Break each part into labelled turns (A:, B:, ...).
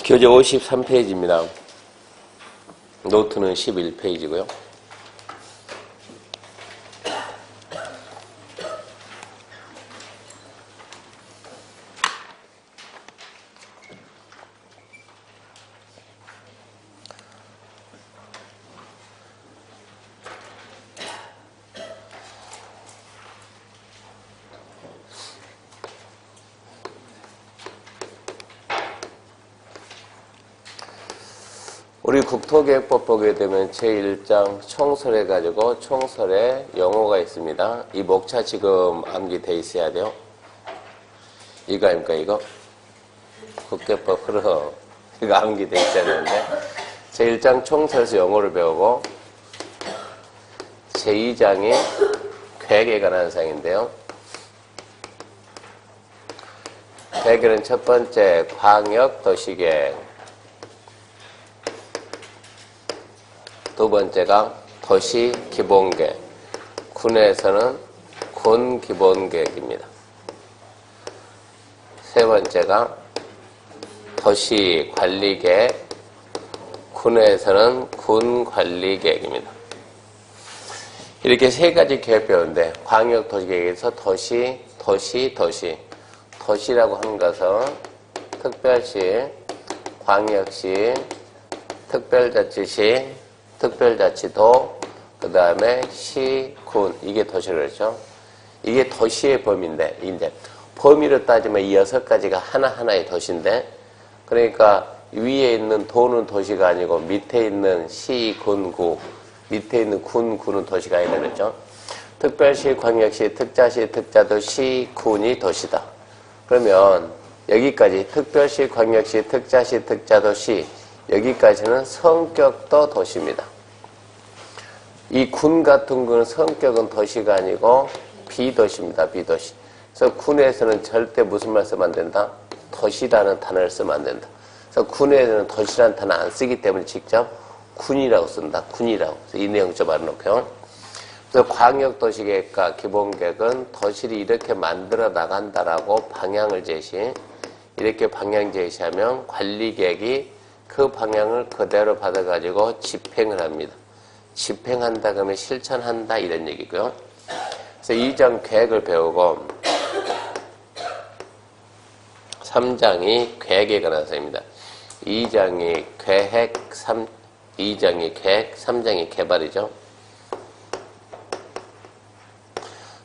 A: 교재 53페이지입니다. 노트는 11페이지고요. 우리 국토계획법 보게 되면 제1장 총설해 가지고 총설에 용어가 있습니다. 이 목차 지금 암기돼 있어야 돼요. 이거 아닙니까 이거? 국계법 흐르 이거 암기돼 있어야 되는데 제1장 총설에서 용어를 배우고 제2장이 계획에 관한 사항인데요. 계획에는 첫 번째 광역도시계획, 두 번째가 도시기본계획, 군에서는 군기본계획입니다. 세 번째가 도시관리계획, 군에서는 군관리계획입니다. 이렇게 세 가지 계획 배우는데 광역도시계획에서 도시라고 하는 것은 특별시, 광역시, 특별자치시, 특별자치도, 그 다음에 시, 군, 이게 도시로 그랬죠. 이게 도시의 범위인데, 이제 범위로 따지면 이 6가지가 하나하나의 도시인데, 그러니까 위에 있는 도는 도시가 아니고 밑에 있는 시, 군, 구, 밑에 있는 군, 구는 도시가 아니라 그랬죠. 특별시, 광역시, 특자시, 특자도, 시, 군이 도시다. 그러면 여기까지 특별시, 광역시, 특자시, 특자도, 시, 여기까지는 성격도 도시입니다. 이 군 같은 거는 성격은 도시가 아니고 비도시입니다. 비도시. 그래서 군에서는 절대 무슨 말 쓰면 안 된다? 도시라는 단어를 쓰면 안 된다. 그래서 군에서는 도시라는 단어 안 쓰기 때문에 직접 군이라고 쓴다. 군이라고. 그래서 이 내용 좀 알아놓고요. 그래서 광역도시계획과 기본계획은 도시를 이렇게 만들어 나간다라고 방향을 이렇게 방향 제시하면 관리계획이 그 방향을 그대로 받아가지고 집행을 합니다. 집행한다 그러면 실천한다 이런 얘기고요. 그래서 2장 계획을 배우고 3장이 계획에 관한 사항입니다. 2장이 계획, 2장이 계획, 3장이 개발이죠.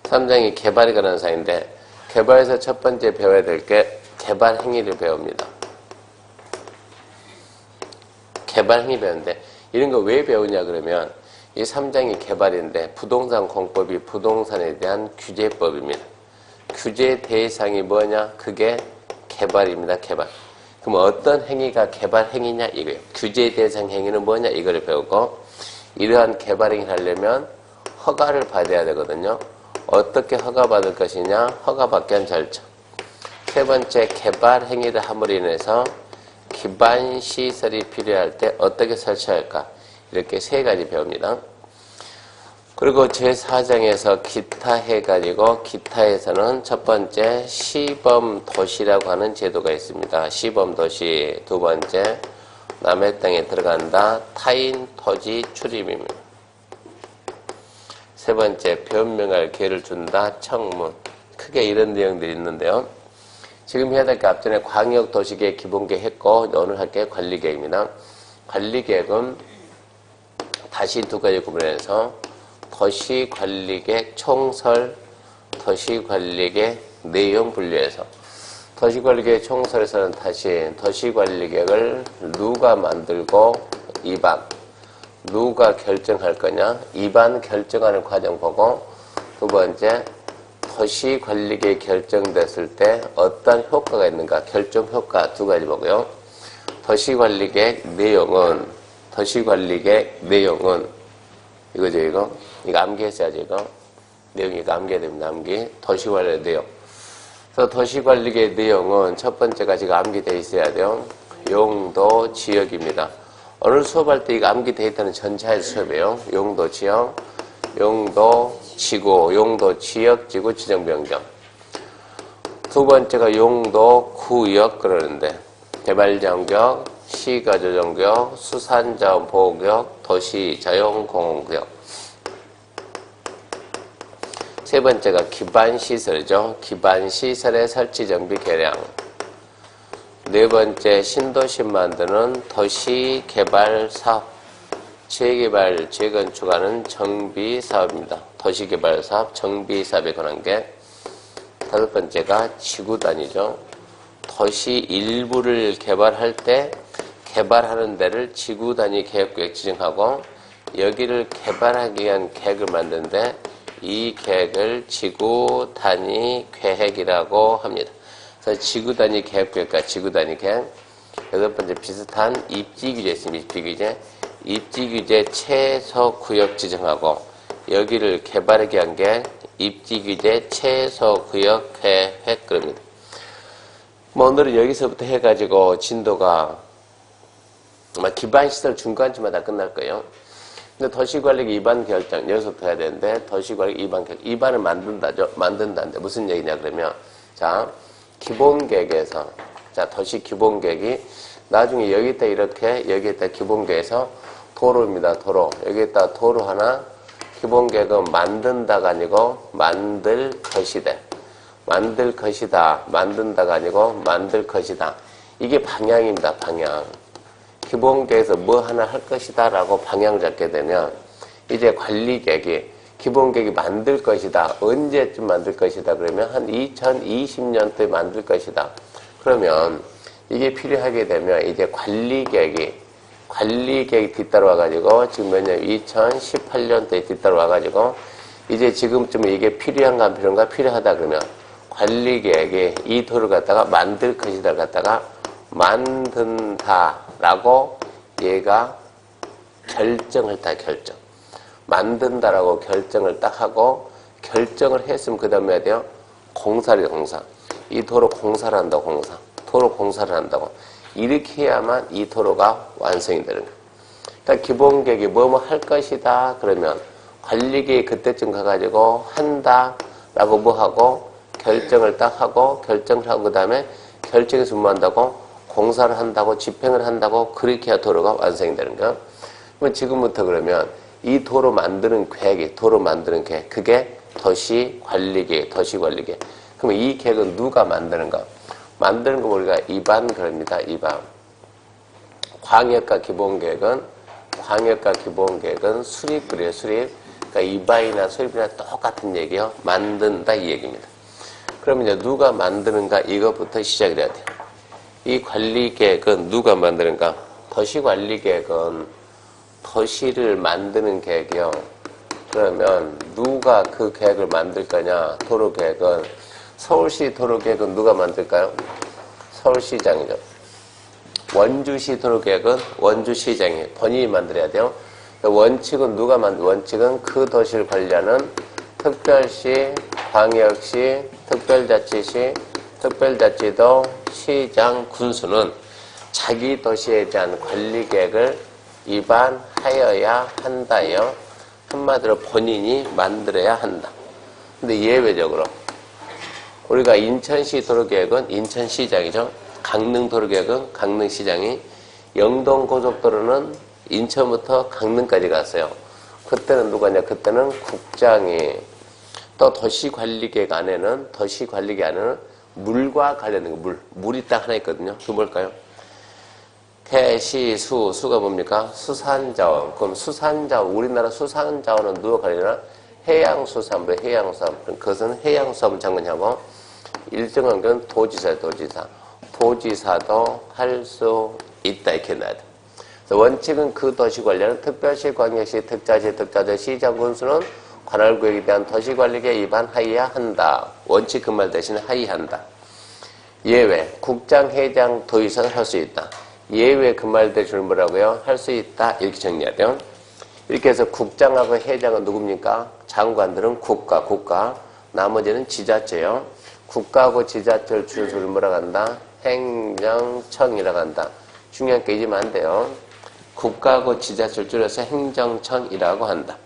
A: 3장이 개발에 관한 사항인데 개발에서 첫 번째 배워야 될 게 개발 행위를 배웁니다. 개발 행위 배우는데 이런 거 왜 배우냐 그러면 이 3장이 개발인데 부동산 공법이 부동산에 대한 규제법입니다. 규제 대상이 뭐냐? 그게 개발입니다. 개발. 그럼 어떤 행위가 개발 행위냐 이거예요. 규제 대상 행위는 뭐냐 이거를 배우고 이러한 개발 행위를 하려면 허가를 받아야 되거든요. 어떻게 허가받을 것이냐? 허가받기 위한 절차. 세 번째 개발 행위를 함으로 인해서 기반 시설이 필요할 때 어떻게 설치할까? 이렇게 세 가지 배웁니다. 그리고 제4장에서 기타 해가지고 기타에서는 첫 번째 시범도시라고 하는 제도가 있습니다. 시범도시. 두 번째 남의 땅에 들어간다. 타인 토지 출입입니다. 세 번째 변명할 기회를 준다. 청문. 크게 이런 내용들이 있는데요. 지금 해야 될 게 앞전에 광역도시계획 기본계획 했고 오늘 할 게 관리계획입니다. 관리계획은 다시 두 가지 구분해서 도시관리계획 총설, 도시관리계획 내용 분류해서 도시관리계획 총설에서는 다시 도시관리계획을 누가 만들고 입안, 누가 결정할 거냐 입안 결정하는 과정 보고 두 번째 도시관리계획 결정됐을 때 어떤 효과가 있는가 결정 효과 두 가지 보고요. 도시관리계획 내용은 이거죠 이거 암기했어야지 이거 내용이 이거 암기해야 됩니다. 암기 도시관리 내용. 그래서 도시관리계획 내용은 첫 번째가 지금 암기되어 있어야 돼요. 용도 지역입니다. 오늘 수업할 때 이거 암기되어 있다는 전체의 수업이에요. 용도 지역, 용도 지구, 용도 지역, 지구 지정 변경. 두 번째가 용도 구역 그러는데 개발자원구역, 시가조정구역, 수산자원보호구역, 도시자연공원구역. 세 번째가 기반시설이죠. 기반시설의 설치, 정비, 개량. 네 번째, 신도시 만드는 도시개발사업, 재개발, 재건축하는 정비사업입니다. 도시개발사업, 정비사업에 관한 게. 다섯 번째가 지구단위죠. 도시 일부를 개발할 때 개발하는 데를 지구단위 계획구역 지정하고 여기를 개발하기 위한 계획을 만드는데 이 계획을 지구단위 계획이라고 합니다. 그래서 지구단위 계획구역과 지구단위 계획. 여덟 번째, 비슷한 입지규제 있습니다. 입지규제. 입지규제 최소구역 지정하고 여기를 개발하기 위한 게 입지규제 최소구역 계획 그럽니다. 뭐 오늘은 여기서부터 해가지고 진도가 아마 기반시설 중간쯤마다 끝날 거예요. 근데 도시관리 입안 결정 여기서부터 해야 되는데 도시관리 입안 결정 입안을 만든다는데 무슨 얘기냐 그러면 자 기본계획에서 자 도시 기본계획이 나중에 여기다 이렇게 여기에다 기본계획에서 도로입니다. 도로 여기에다 도로 하나 기본계획은 만든다가 아니고 만들 것이다. 만들 것이다. 만든다가 아니고 만들 것이다. 이게 방향입니다. 방향. 기본계획에서 뭐 하나 할 것이다 라고 방향 잡게 되면 이제 관리계획이 기본계획이 만들 것이다. 언제쯤 만들 것이다. 그러면 한 2020년도에 만들 것이다. 그러면 이게 필요하게 되면 이제 관리계획이 뒤따라와가지고 지금 몇 년? 2018년도에 뒤따라와가지고 이제 지금쯤 이게 필요한가 안 필요한가? 필요하다 그러면 관리계획이 이 도를 갖다가 만들 것이다를 갖다가 만든다라고 얘가 결정을 딱 결정. 만든다라고 결정을 딱 하고 결정을 했으면 그 다음에 해야 돼요? 공사를 해요, 공사. 이 도로 공사를 한다고 공사. 도로 공사를 한다고. 이렇게 해야만 이 도로가 완성이 되는 거예요. 그러니까 기본계획이 뭐뭐 할 것이다 그러면 관리계획이 그때쯤 가가지고 한다라고 뭐 하고 결정을 딱 하고 결정을 하고 그 다음에 결정해서 뭐 한다고 공사를 한다고 집행을 한다고 그렇게 해야 도로가 완성이 되는 거예요. 그러면 지금부터 그러면 이 도로 만드는 계획이 도로 만드는 계획 그게 도시관리계획 도시관리계획. 그러면 이 계획은 누가 만드는가? 만드는 거 우리가 입안 그럽니다. 입안. 광역과 기본계획은 수립 그래요. 수립. 그러니까 입안이나 수립이나 똑같은 얘기요. 만든다 이 얘기입니다. 그러면 이제 누가 만드는가 이것부터 시작을 해야 돼요. 이 관리계획은 누가 만드는가? 도시관리계획은 도시를 만드는 계획이요. 그러면 누가 그 계획을 만들 거냐? 도로계획은 서울시 도로계획은 누가 만들까요? 서울시장이죠. 원주시 도로계획은 원주시장이 본인이 만들어야 돼요. 원칙은 누가 원칙은 그 도시를 관리하는 특별시, 광역시, 특별자치시, 특별자치도, 시장, 군수는 자기 도시에 대한 관리계획을 입안하여야 한다요. 한마디로 본인이 만들어야 한다. 근데 예외적으로 우리가 인천시 도로계획은 인천시장이죠. 강릉 도로계획은 강릉시장이, 영동고속도로는 인천부터 강릉까지 갔어요. 그때는 누가냐? 그때는 국장이. 또 도시관리계획 안에는 물과 관련된 거, 물이 딱 하나 있거든요. 그거 뭘까요? 해시수, 수가 뭡니까? 수산자원. 그럼 수산자원, 우리나라 수산자원은 누가 관리하나? 해양수산부, 해양수산부. 그것은 해양수산부 장관하고 일정한 건 도지사예요, 도지사. 도지사도 할 수 있다, 이렇게 놔야 돼. 원칙은 그 도시 관리하는 특별시, 광역시, 특자시, 특자도, 시장, 군수는 관할구역에 대한 도시관리계획 입안하여야 한다. 원칙 그 말 대신 하여한다. 예외, 국장, 회장, 도의사는 할 수 있다. 예외 그 말 대신 뭐라고요? 할 수 있다. 이렇게 정리해야 돼요. 이렇게 해서 국장하고 회장은 누굽니까? 장관들은 국가. 나머지는 지자체요. 국가하고 지자체를 줄여서 뭐라고 한다? 행정청이라고 한다. 중요한 게 잊으면 안 돼요. 국가하고 지자체를 줄여서 행정청이라고 한다.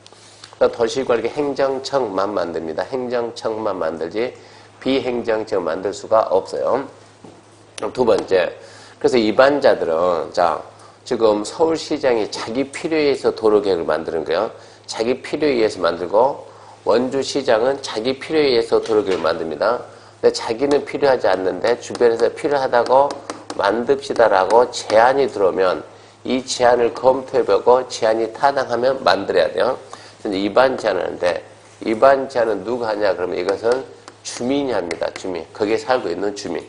A: 도시관리 행정청만 만듭니다. 행정청만 만들지 비행정청 만들 수가 없어요. 두 번째, 그래서 입안자들은 자 지금 서울시장이 자기 필요에 의해서 도로계획을 만드는 거예요. 자기 필요에 의해서 만들고 원주시장은 자기 필요에 의해서 도로계획을 만듭니다. 근데 자기는 필요하지 않는데 주변에서 필요하다고 만듭시다라고 제안이 들어오면 이 제안을 검토해보고 제안이 타당하면 만들어야 돼요. 입안 제안하는데 입안 제안은 누가 하냐 그러면 이것은 주민이 합니다. 주민. 거기에 살고 있는 주민.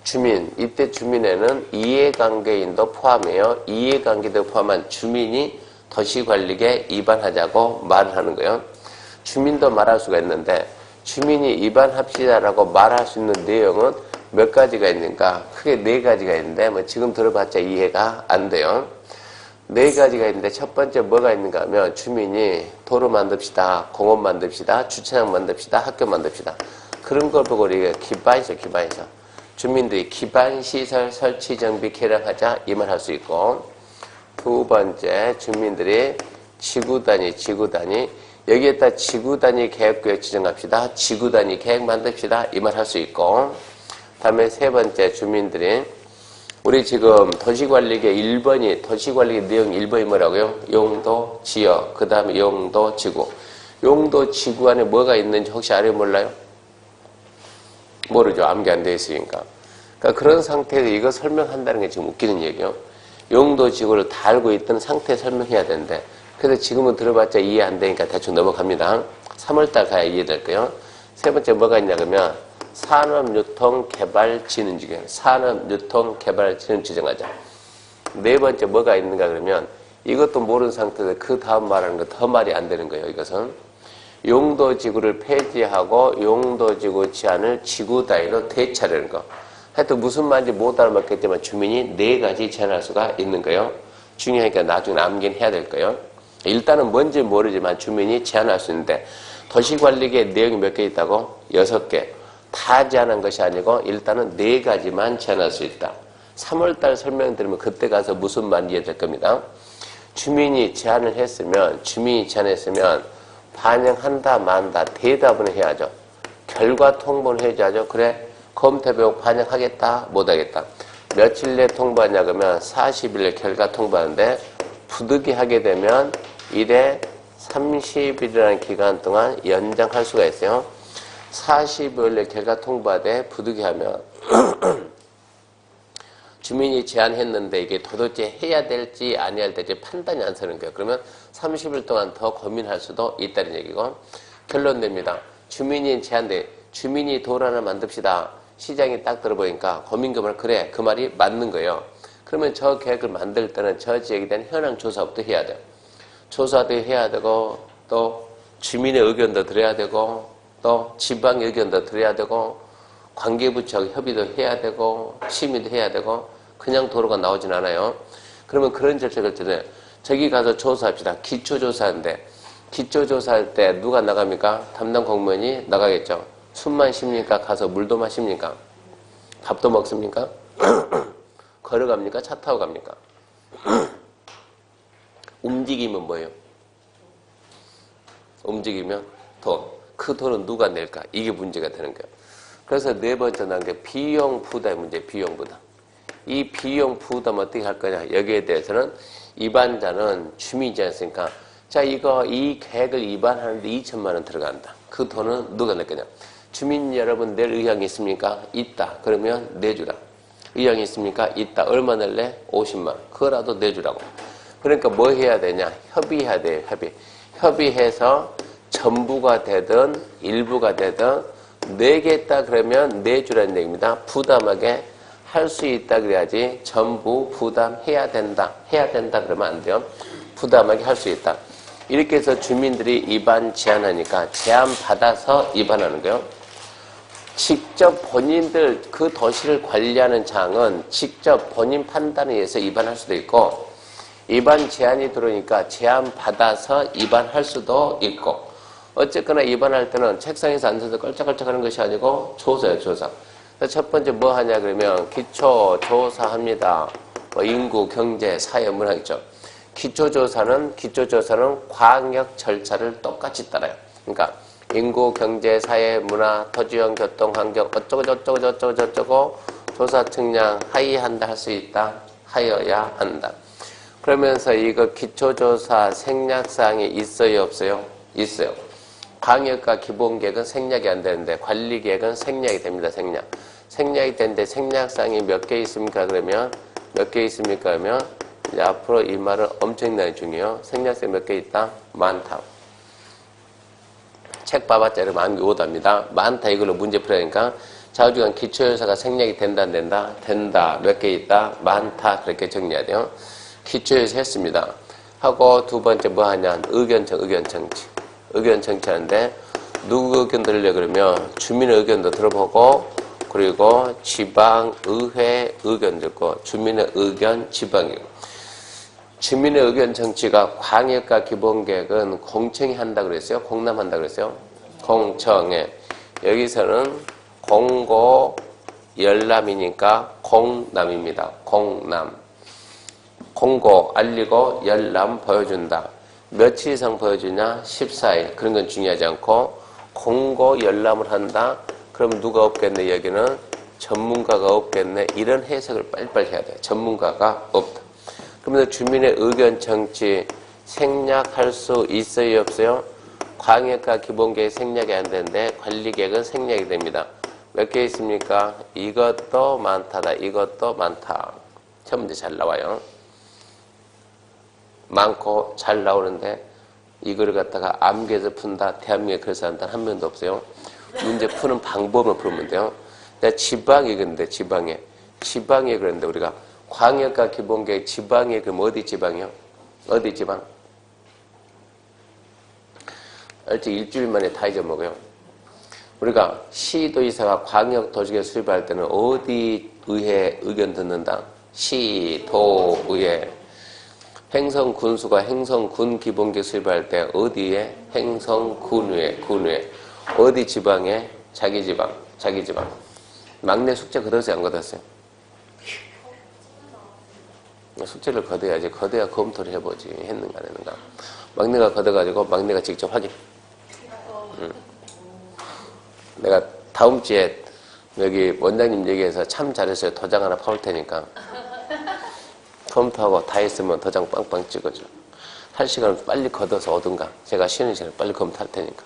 A: 주민. 이때 주민에는 이해관계인도 포함해요. 이해관계도 포함한 주민이 도시관리계에 입안하자고 말을 하는 거예요. 주민도 말할 수가 있는데 주민이 입안합시다라고 말할 수 있는 내용은 몇 가지가 있는가? 크게 4가지가 있는데 뭐 지금 들어봤자 이해가 안 돼요. 4가지가 있는데 첫 번째 뭐가 있는가 하면 주민이 도로 만듭시다, 공원 만듭시다, 주차장 만듭시다, 학교 만듭시다. 그런 걸 보고 우리가 기반시설. 주민들이 기반시설 설치 정비 개량하자 이 말 할 수 있고, 두 번째 주민들이 지구단위 여기에다 지구단위 계획구역 지정합시다, 지구단위 계획 만듭시다 이 말 할 수 있고, 다음에 세 번째 주민들이 우리 지금 도시관리계 1번이 도시관리계 내용 1번이 뭐라고요? 용도, 지역, 그 다음에 용도, 지구. 용도, 지구 안에 뭐가 있는지 혹시 알아요? 몰라요? 모르죠. 암기 안 돼 있으니까. 그러니까 그런 상태에서 이거 설명한다는 게 지금 웃기는 얘기예요. 용도, 지구를 다 알고 있던 상태 설명해야 되는데 그래서 지금은 들어봤자 이해 안 되니까 대충 넘어갑니다. 3월달 가야 이해될 거예요. 세 번째 뭐가 있냐 그러면 산업유통개발진흥 지정. 산업유통개발진흥 지정하자. 네 번째 뭐가 있는가 그러면 이것도 모르는 상태에서 그 다음 말하는 거 더 말이 안 되는 거예요. 이것은 용도지구를 폐지하고 용도지구 제한을 지구 단위로 대체하려는 거. 하여튼 무슨 말인지 못 알아먹겠지만 주민이 4가지 제한할 수가 있는 거예요. 중요하니까 나중에 암기는 해야 될 거예요. 일단은 뭔지 모르지만 주민이 제한할 수 있는데 도시관리계의 내용이 몇 개 있다고? 6개. 다 제한한 것이 아니고 일단은 4가지만 제한할 수 있다. 3월달 설명드리면 그때 가서 무슨 말인지 이해될 겁니다. 주민이 제한했으면 반영한다 만다 대답은 해야죠. 결과 통보는 해야죠. 그래 검토해보고 반영하겠다 못하겠다. 며칠 내에 통보하냐 그러면 40일 내 결과 통보하는데 부득이 하게 되면 1회 30일이라는 기간 동안 연장할 수가 있어요. 40일 내 결과 통보하되 부득이 하면 주민이 제안했는데 이게 도대체 해야 될지 아니어야 될지 판단이 안 서는 거예요. 그러면 30일 동안 더 고민할 수도 있다는 얘기고, 결론 냅니다. 주민이 제안돼 주민이 도로 하나 만듭시다. 시장이 딱 들어보니까 고민금을 그래 그 말이 맞는 거예요. 그러면 저 계획을 만들 때는 저 지역에 대한 현황 조사부터 해야 돼요. 조사도 해야 되고 또 주민의 의견도 들어야 되고 또 지방 의견도 들어야 되고 관계부처 협의도 해야 되고 심의도 해야 되고 그냥 도로가 나오진 않아요. 그러면 그런 절차를 때는 저기 가서 조사합시다. 기초조사인데 기초조사할 때 누가 나갑니까? 담당 공무원이 나가겠죠. 숨만 쉽니까? 가서 물도 마십니까? 밥도 먹습니까? 걸어갑니까? 차 타고 갑니까? 움직이면 뭐예요? 움직이면 돈. 그 돈은 누가 낼까? 이게 문제가 되는 거예요. 그래서 네 번째 나온 게 비용 부담의 문제, 비용 부담. 이 비용 부담 어떻게 할 거냐? 여기에 대해서는 입안자는 주민이지 않습니까? 자, 이 계획을 입안하는데 2천만 원 들어간다. 그 돈은 누가 낼 거냐? 주민 여러분 낼 의향이 있습니까? 있다. 그러면 내주라. 의향이 있습니까? 있다. 얼마 낼래? 50만 원. 그거라도 내주라고. 그러니까 뭐 해야 되냐? 협의해야 돼요. 협의해서 전부가 되든 일부가 되든 내겠다 그러면 내주라는 얘기입니다. 부담하게 할 수 있다 그래야지 전부 부담해야 된다. 해야 된다 그러면 안 돼요. 부담하게 할 수 있다. 이렇게 해서 주민들이 입안 제안하니까 제안 받아서 입안하는 거예요. 직접 본인들 그 도시를 관리하는 장은 직접 본인 판단에 의해서 입안할 수도 있고 입안 제안이 들어오니까 제안 받아서 입안할 수도 있고 어쨌거나 입안할 때는 책상에서 앉아서 걸쩍걸쩍 하는 것이 아니고 조사예요. 조사. 첫 번째 뭐 하냐 그러면 기초 조사합니다. 뭐 인구, 경제, 사회, 문화 있죠. 기초조사는 광역 절차를 똑같이 따라요. 그러니까 인구, 경제, 사회, 문화, 토지형, 교통, 환경 어쩌고 저쩌고 조사 측량 하이한다 할 수 있다. 하여야 한다. 그러면서 이거 기초조사 생략사항이 있어요, 없어요? 있어요. 광역과 기본계획은 생략이 안 되는데 관리계획은 생략이 됩니다. 생략이 되는데 생략사항이 몇 개 있습니까? 그러면 몇 개 있습니까? 그러면 이제 앞으로 이 말은 엄청나게 중요해요. 생략사항이 몇 개 있다? 많다. 책 봐봤자 여러분 암기 오답니다. 많다 이걸로 문제 풀으니까 좌우지간 기초조사가 생략이 된다 안 된다? 된다. 몇 개 있다? 많다. 그렇게 정리해야 돼요. 기초조사 했습니다. 하고 두 번째 뭐 하냐? 의견청취. 의견청취하는데 누구 의견 들으려 그러면 주민의 의견도 들어보고 그리고 지방의회 의견 듣고 주민의 의견, 지방의회. 주민의 의견 청취가 광역과 기본계획은 공청이 한다 그랬어요? 공람한다 그랬어요? 공청회. 여기서는 공고 열람이니까 공람입니다. 공람. 공고 알리고 열람 보여준다. 며칠 이상 보여주냐? 14일. 그런 건 중요하지 않고 공고 열람을 한다. 그럼 누가 없겠네? 여기는 전문가가 없겠네. 이런 해석을 빨리빨리 해야 돼요. 전문가가 없다. 그러면서 주민의 의견 청취 생략할 수 있어요? 없어요? 광역과 기본계획 생략이 안 되는데 관리계획은 생략이 됩니다. 몇 개 있습니까? 이것도 많다다. 이것도 많다. 첫 문제 잘 나와요. 많고 잘 나오는데 이걸 갖다가 암기해서 푼다. 대한민국에 그래서 한다. 한 명도 없어요. 문제 푸는 방법을 풀면 돼요. 내가 지방이 그런데 지방에 그런데 우리가 광역과 기본계획 지방에 그럼 어디 지방이요? 어디 지방? 일찍 일주일 만에 다 잊어먹어요. 우리가 시도의사가 광역도시계 수립할 때는 어디 의회 의견 듣는다? 시도의회. 행성군수가 행성군 기본계획 수립할 때 어디에? 행성군의회. 군의회. 어디 지방에? 자기 지방. 막내 숙제 거뒀어요? 안 거뒀어요? 숙제를 거둬야지. 거둬야 검토를 해보지. 했는가 안 했는가. 막내가 거둬가지고 막내가 직접 확인. 내가 다음 주에 여기 원장님 얘기해서 참 잘했어요. 도장 하나 파올 테니까. 검토하고 다 했으면 도장 빵빵 찍어줘. 할 시간을 빨리 걷어서 오든가. 제가 쉬는 시간에 빨리 검토할 테니까.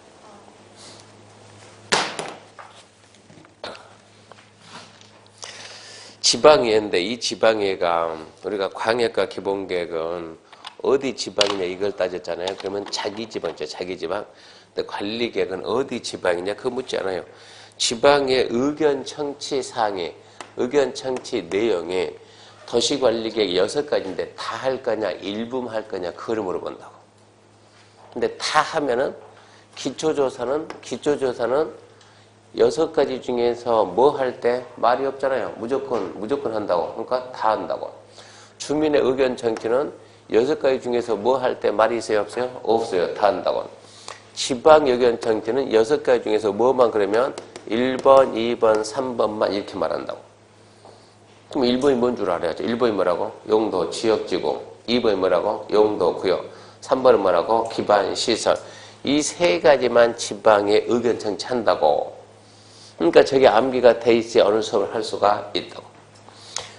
A: 지방의회인데 이 지방의회가 우리가 광역과 기본계획은 어디 지방이냐 이걸 따졌잖아요. 그러면 자기 지방이죠. 자기 지방. 근데 관리계획은 어디 지방이냐 그거 묻지 않아요. 지방의 의견 청취 사항이 의견 청취 내용이 도시관리계획 6가지인데 다 할 거냐 일부만 할 거냐 그걸 물어본다고. 근데 다 하면은 기초조사는 6가지 중에서 뭐 할 때 말이 없잖아요. 무조건 한다고. 그러니까 다 한다고. 주민의 의견 청취는 6가지 중에서 뭐 할 때 말이 있어요? 없어요? 없어요. 다 한다고. 지방 의견 청취는 6가지 중에서 뭐만 그러면 1번, 2번, 3번만 이렇게 말한다고. 그럼 1번이 뭔 줄 알아야죠. 1번이 뭐라고? 용도, 지역지구. 2번이 뭐라고? 용도, 구역. 3번은 뭐라고? 기반, 시설. 이 3가지만 지방의 의견 청취한다고. 그러니까 저게 암기가 돼 있어야 어느 수업을 할 수가 있다고.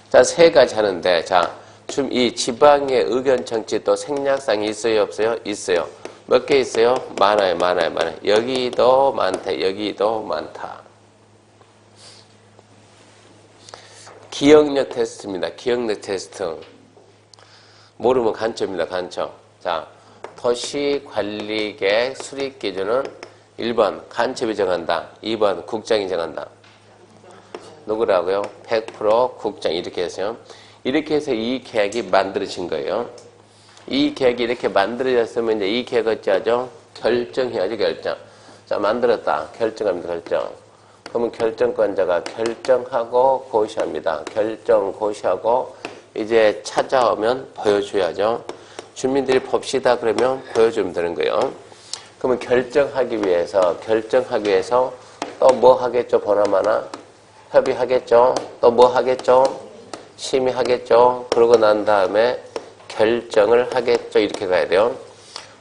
A: 자, 3가지 하는데, 자, 지금 이 지방의 의견 청취 또 생략상이 있어요? 없어요? 있어요. 몇 개 있어요? 많아요. 여기도 많다. 여기도 많다. 기억력 테스트입니다. 기억력 테스트. 모르면 간첩입니다. 간첩. 자, 도시관리계획 수립기준은 1번 간첩이 정한다. 2번 국장이 정한다. 누구라고요? 100% 국장. 이렇게 해서요. 이렇게 해서 이 계획이 만들어진 거예요. 이 계획이 이렇게 만들어졌으면 이제 이 계획 어찌하죠? 결정해야지, 결정. 자, 만들었다. 결정합니다, 결정. 그러면 결정권자가 결정하고 고시합니다. 결정, 고시하고 이제 찾아오면 보여줘야죠. 주민들이 봅시다 그러면 보여주면 되는 거예요. 그러면 결정하기 위해서 또 뭐 하겠죠? 보나마나 협의하겠죠? 또 뭐 하겠죠? 심의하겠죠? 그러고 난 다음에 결정을 하겠죠? 이렇게 가야 돼요.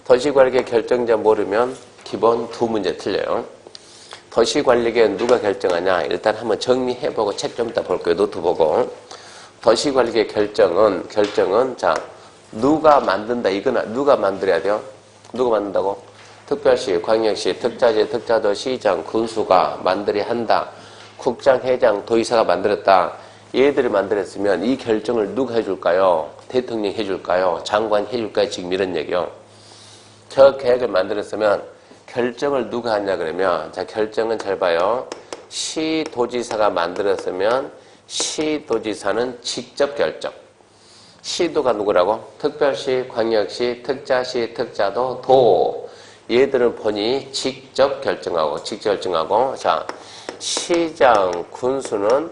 A: 도시관리계 결정자 모르면 기본 2문제 틀려요. 도시관리계획 누가 결정하냐? 일단 한번 정리해보고 책 좀 이따 볼 거예요. 노트 보고. 도시관리계획 결정은 자, 누가 만든다. 이거는 누가 만들어야 돼요? 누가 만든다고? 특별시, 광역시, 특자지, 특자도, 시장, 군수가 만들어야 한다. 국장, 회장, 도의사가 만들었다. 얘들이 만들었으면 이 결정을 누가 해줄까요? 대통령이 해줄까요? 장관이 해줄까요? 지금 이런 얘기요. 저 계획을 만들었으면 결정을 누가 하냐 그러면 자, 결정은 잘 봐요. 시도지사가 만들었으면 시도지사는 직접 결정. 시도가 누구라고? 특별시, 광역시, 특자시, 특자도, 도. 얘들은 본인이 직접 결정하고 자, 시장, 군수는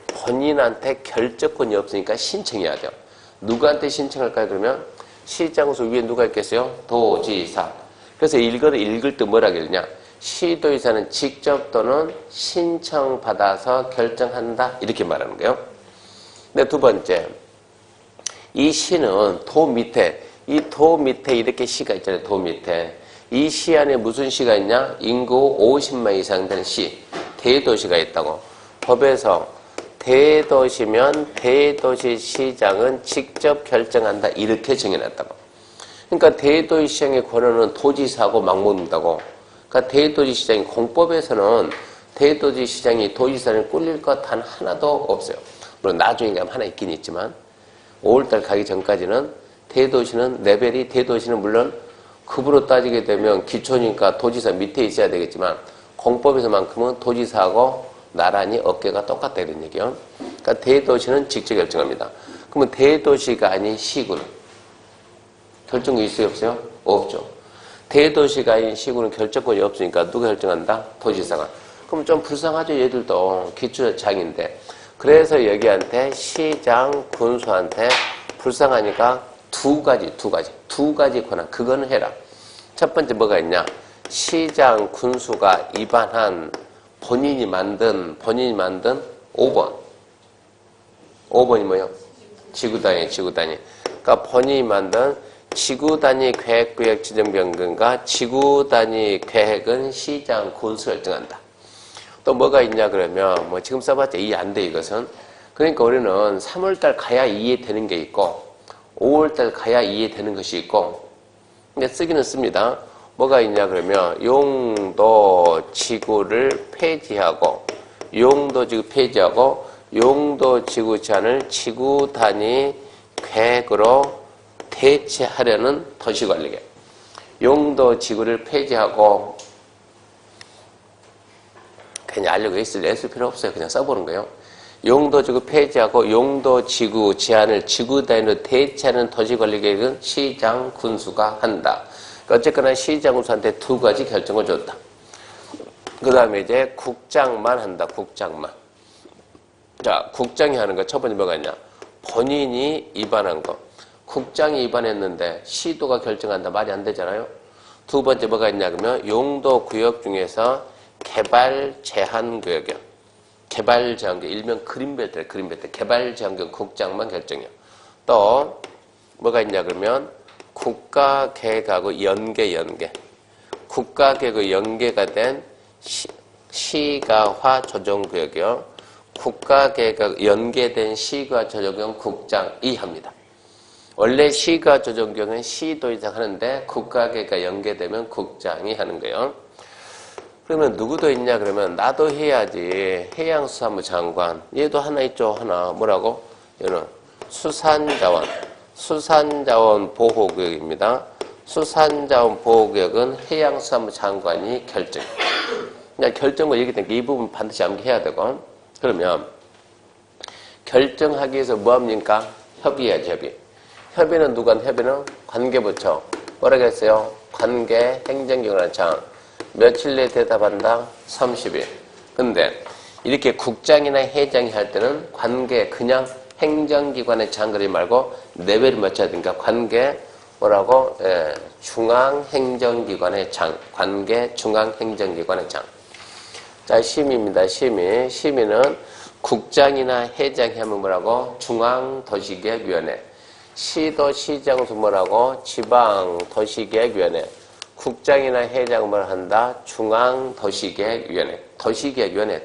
A: 본인한테 결정권이 없으니까 신청해야 돼요. 누구한테 신청할까요? 그러면 시장, 군수 위에 누가 있겠어요? 도지사. 그래서 읽을 때 뭐라 그러냐? 시도지사는 직접 또는 신청받아서 결정한다. 이렇게 말하는 거예요. 근데 두 번째, 이 시는 도 밑에 이렇게 시가 있잖아요. 도 밑에. 이 시 안에 무슨 시가 있냐? 인구 50만 이상 되는 시. 대도시가 있다고. 법에서 대도시면 대도시 시장은 직접 결정한다. 이렇게 정해놨다고. 그러니까 대도시 시장의 권한은 도지사하고 맞먹는다고. 그러니까 대도시 시장이 공법에서는 대도시 시장이 도지사를 꿀릴 것 단 하나도 없어요. 물론 나중에 가면 하나 있긴 있지만 5월달 가기 전까지는 대도시는 물론 급으로 따지게 되면 기초니까 도지사 밑에 있어야 되겠지만 공법에서만큼은 도지사하고 나란히 어깨가 똑같다 이런 얘기요. 그러니까 대도시는 직접 결정합니다. 그러면 대도시가 아닌 시군 결정권이 있어요? 없어요? 없죠. 대도시가 아닌 시군은 결정권이 없으니까 누가 결정한다? 도지사가. 그럼 좀 불쌍하죠. 얘들도 기초장인데. 그래서 여기한테 시장, 군수한테 불쌍하니까 두 가지 권한. 그거는 해라. 첫 번째 뭐가 있냐? 시장, 군수가 입안한 본인이 만든 5번. 5번이 뭐예요? 지구단위. 그러니까 본인이 만든 지구단위 계획구역 지정변경과 지구단위 계획은 시장, 군수 결정한다. 또 뭐가 있냐 그러면 뭐 지금 써봤자 이해 안 돼 이것은. 그러니까 우리는 3월달 가야 이해되는 게 있고 5월달 가야 이해되는 것이 있고 근데 쓰기는 씁니다. 뭐가 있냐 그러면 용도지구를 폐지하고 용도지구 제한을 지구단위 계획으로 대체하려는 도시관리계획. 용도지구를 폐지하고 그냥 알려고 애쓸 필요 없어요. 그냥 써보는 거예요. 용도지구 폐지하고 용도지구 제한을 지구단위로 대체하는 도시관리계획은 시장, 군수가 한다. 그러니까 어쨌거나 시장, 군수한테 두 가지 결정을 줬다. 그 다음에 이제 국장만 한다. 국장만. 자, 국장이 하는 거 첫 번째 뭐가 있냐? 본인이 입안한 거. 국장이 입안했는데 시도가 결정한다. 말이 안 되잖아요. 두 번째 뭐가 있냐 그러면 용도구역 중에서 개발제한구역이요. 개발제한구역, 일명 그린벨트, 개발제한구역 국장만 결정해요. 또 뭐가 있냐 그러면 국가계획하고 연계. 국가계획과 연계가 된 시가화 조정구역이요. 국가계획과 연계된 시가화 조정구역 국장이 합니다. 원래 시가화 조정구역은 시도지사가 하는데 국가계획과 연계되면 국장이 하는 거예요. 그러면 누구도 있냐 그러면 나도 해야지. 해양수산부 장관. 얘도 하나 있죠. 하나 뭐라고? 얘는 수산자원 보호구역입니다. 수산자원 보호구역은 해양수산부 장관이 결정. 그냥 결정을 얘기했으니까 이 부분 반드시 암기해야 되고. 그러면 결정하기 위해서 뭐합니까? 협의해야지. 협의. 협의는 누구한테? 협의는 관계부처. 뭐라고 했어요? 관계행정기관장. 며칠 내에 대답한다? 30일. 근데 이렇게 국장이나 회장이 할 때는 관계 그냥 행정기관의 장 그러지 말고 레벨을 맞춰야 되니까 관계 뭐라고? 중앙행정기관의 장. 관계 중앙행정기관의 장. 자, 심의입니다. 심의는 국장이나 회장이 하면 뭐라고? 중앙도시계획위원회. 시도, 시장수 뭐라고? 지방도시계획위원회. 국장이나 회장을 한다. 중앙도시계획위원회. 도시계획위원회.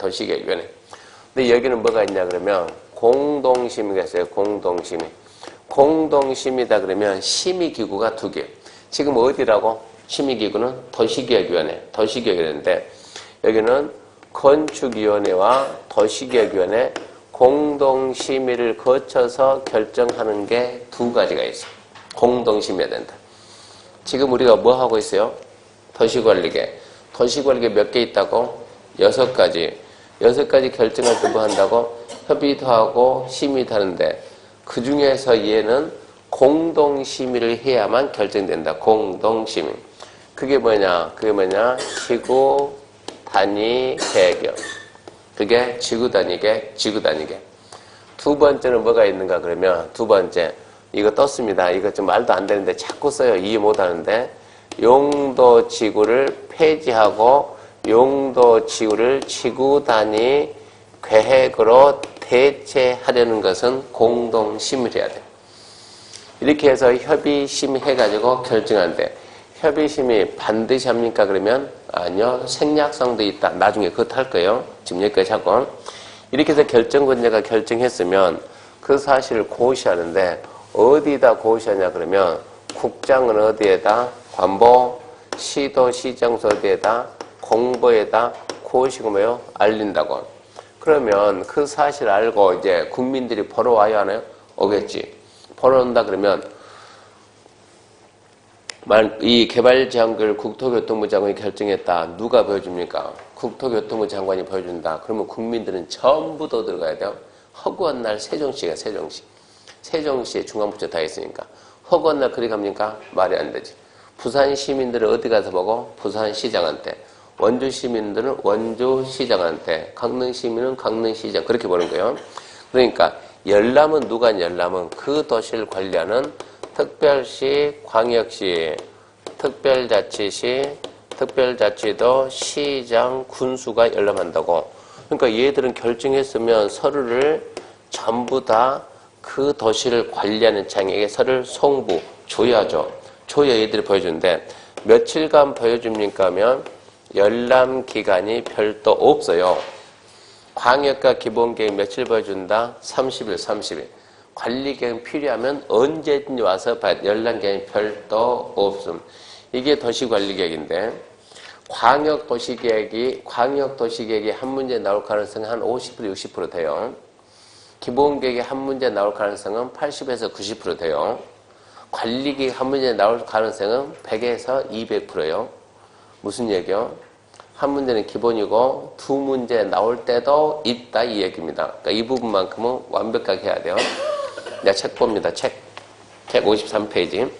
A: 근데 여기는 뭐가 있냐 그러면 공동심의가 있어요. 공동심의다 그러면 심의기구가 2개. 지금 어디라고? 심의기구는 도시계획위원회인데 여기는 건축위원회와 도시계획위원회 공동심의를 거쳐서 결정하는 게 2가지가 있어요. 공동심의해야 된다. 지금 우리가 뭐 하고 있어요? 도시관리계 몇 개 있다고? 6가지. 6가지 결정할 때 뭐 한다고? 협의도 하고 심의도 하는데 그 중에서 얘는 공동심의를 해야만 결정된다. 공동심의. 그게 뭐냐? 지구 단위 계획이요. 그게 지구 단위 계획. 2번째는 뭐가 있는가 그러면 2번째 이거 떴습니다. 이거 좀 말도 안 되는데 자꾸 써요. 이해 못 하는데 용도 지구를 폐지하고 용도 지구를 지구 단위 계획으로 대체하려는 것은 공동심의를 해야 돼. 이렇게 해서 협의심의 해가지고 결정한대. 협의심의 반드시 합니까? 그러면 아니요. 생략성도 있다. 나중에 그것도 할 거예요. 지금 여기까지 하고. 이렇게 해서 결정권자가 결정했으면 그 사실을 고시하는데 어디다 고시하냐 그러면 국장은 어디에다? 관보, 시도, 시정서 어디에다? 공보에다 고시고 뭐요? 알린다고. 그러면 그 사실 알고 이제 국민들이 보러 와야 하나요? 오겠지. 보러 온다 그러면 이 개발지원을 국토교통부 장관이 결정했다. 누가 보여줍니까? 국토교통부 장관이 보여준다. 그러면 국민들은 전부 더 들어가야 돼요. 허구한 날 세종시가 세종시에 중앙부처 다 있으니까. 허구한 날 그리 갑니까? 말이 안 되지. 부산 시민들은 어디 가서 보고? 부산시장한테. 원주 시민들은 원주시장한테. 강릉 시민은 강릉시장. 그렇게 보는 거예요. 그러니까 열람은 누가 열람은 그 도시를 관리하는 특별시, 광역시, 특별자치시, 특별자치도, 시장, 군수가 열람한다고. 그러니까 얘들은 결정했으면 서류를 전부 다 그 도시를 관리하는 장에게 서류를 송부, 줘야죠. 줘야 얘들이 보여주는데 며칠간 보여줍니까 하면 열람 기간이 별도 없어요. 광역과 기본계획 며칠 보여준다? 30일. 관리계획 필요하면 언제든지 와서 봐야 돼. 열람계획이 별도 없음. 이게 도시관리계획인데 광역도시계획이 한 문제 나올 가능성이 한 50%, 60% 돼요. 기본계획이 한 문제 나올 가능성은 80에서 90% 돼요. 관리계획 한 문제 나올 가능성은 100에서 200%예요. 무슨 얘기요? 한 문제는 기본이고 2문제 나올 때도 있다 이 얘기입니다. 그러니까 이 부분만큼은 완벽하게 해야 돼요. 내가 책 봅니다. 책 53페이지.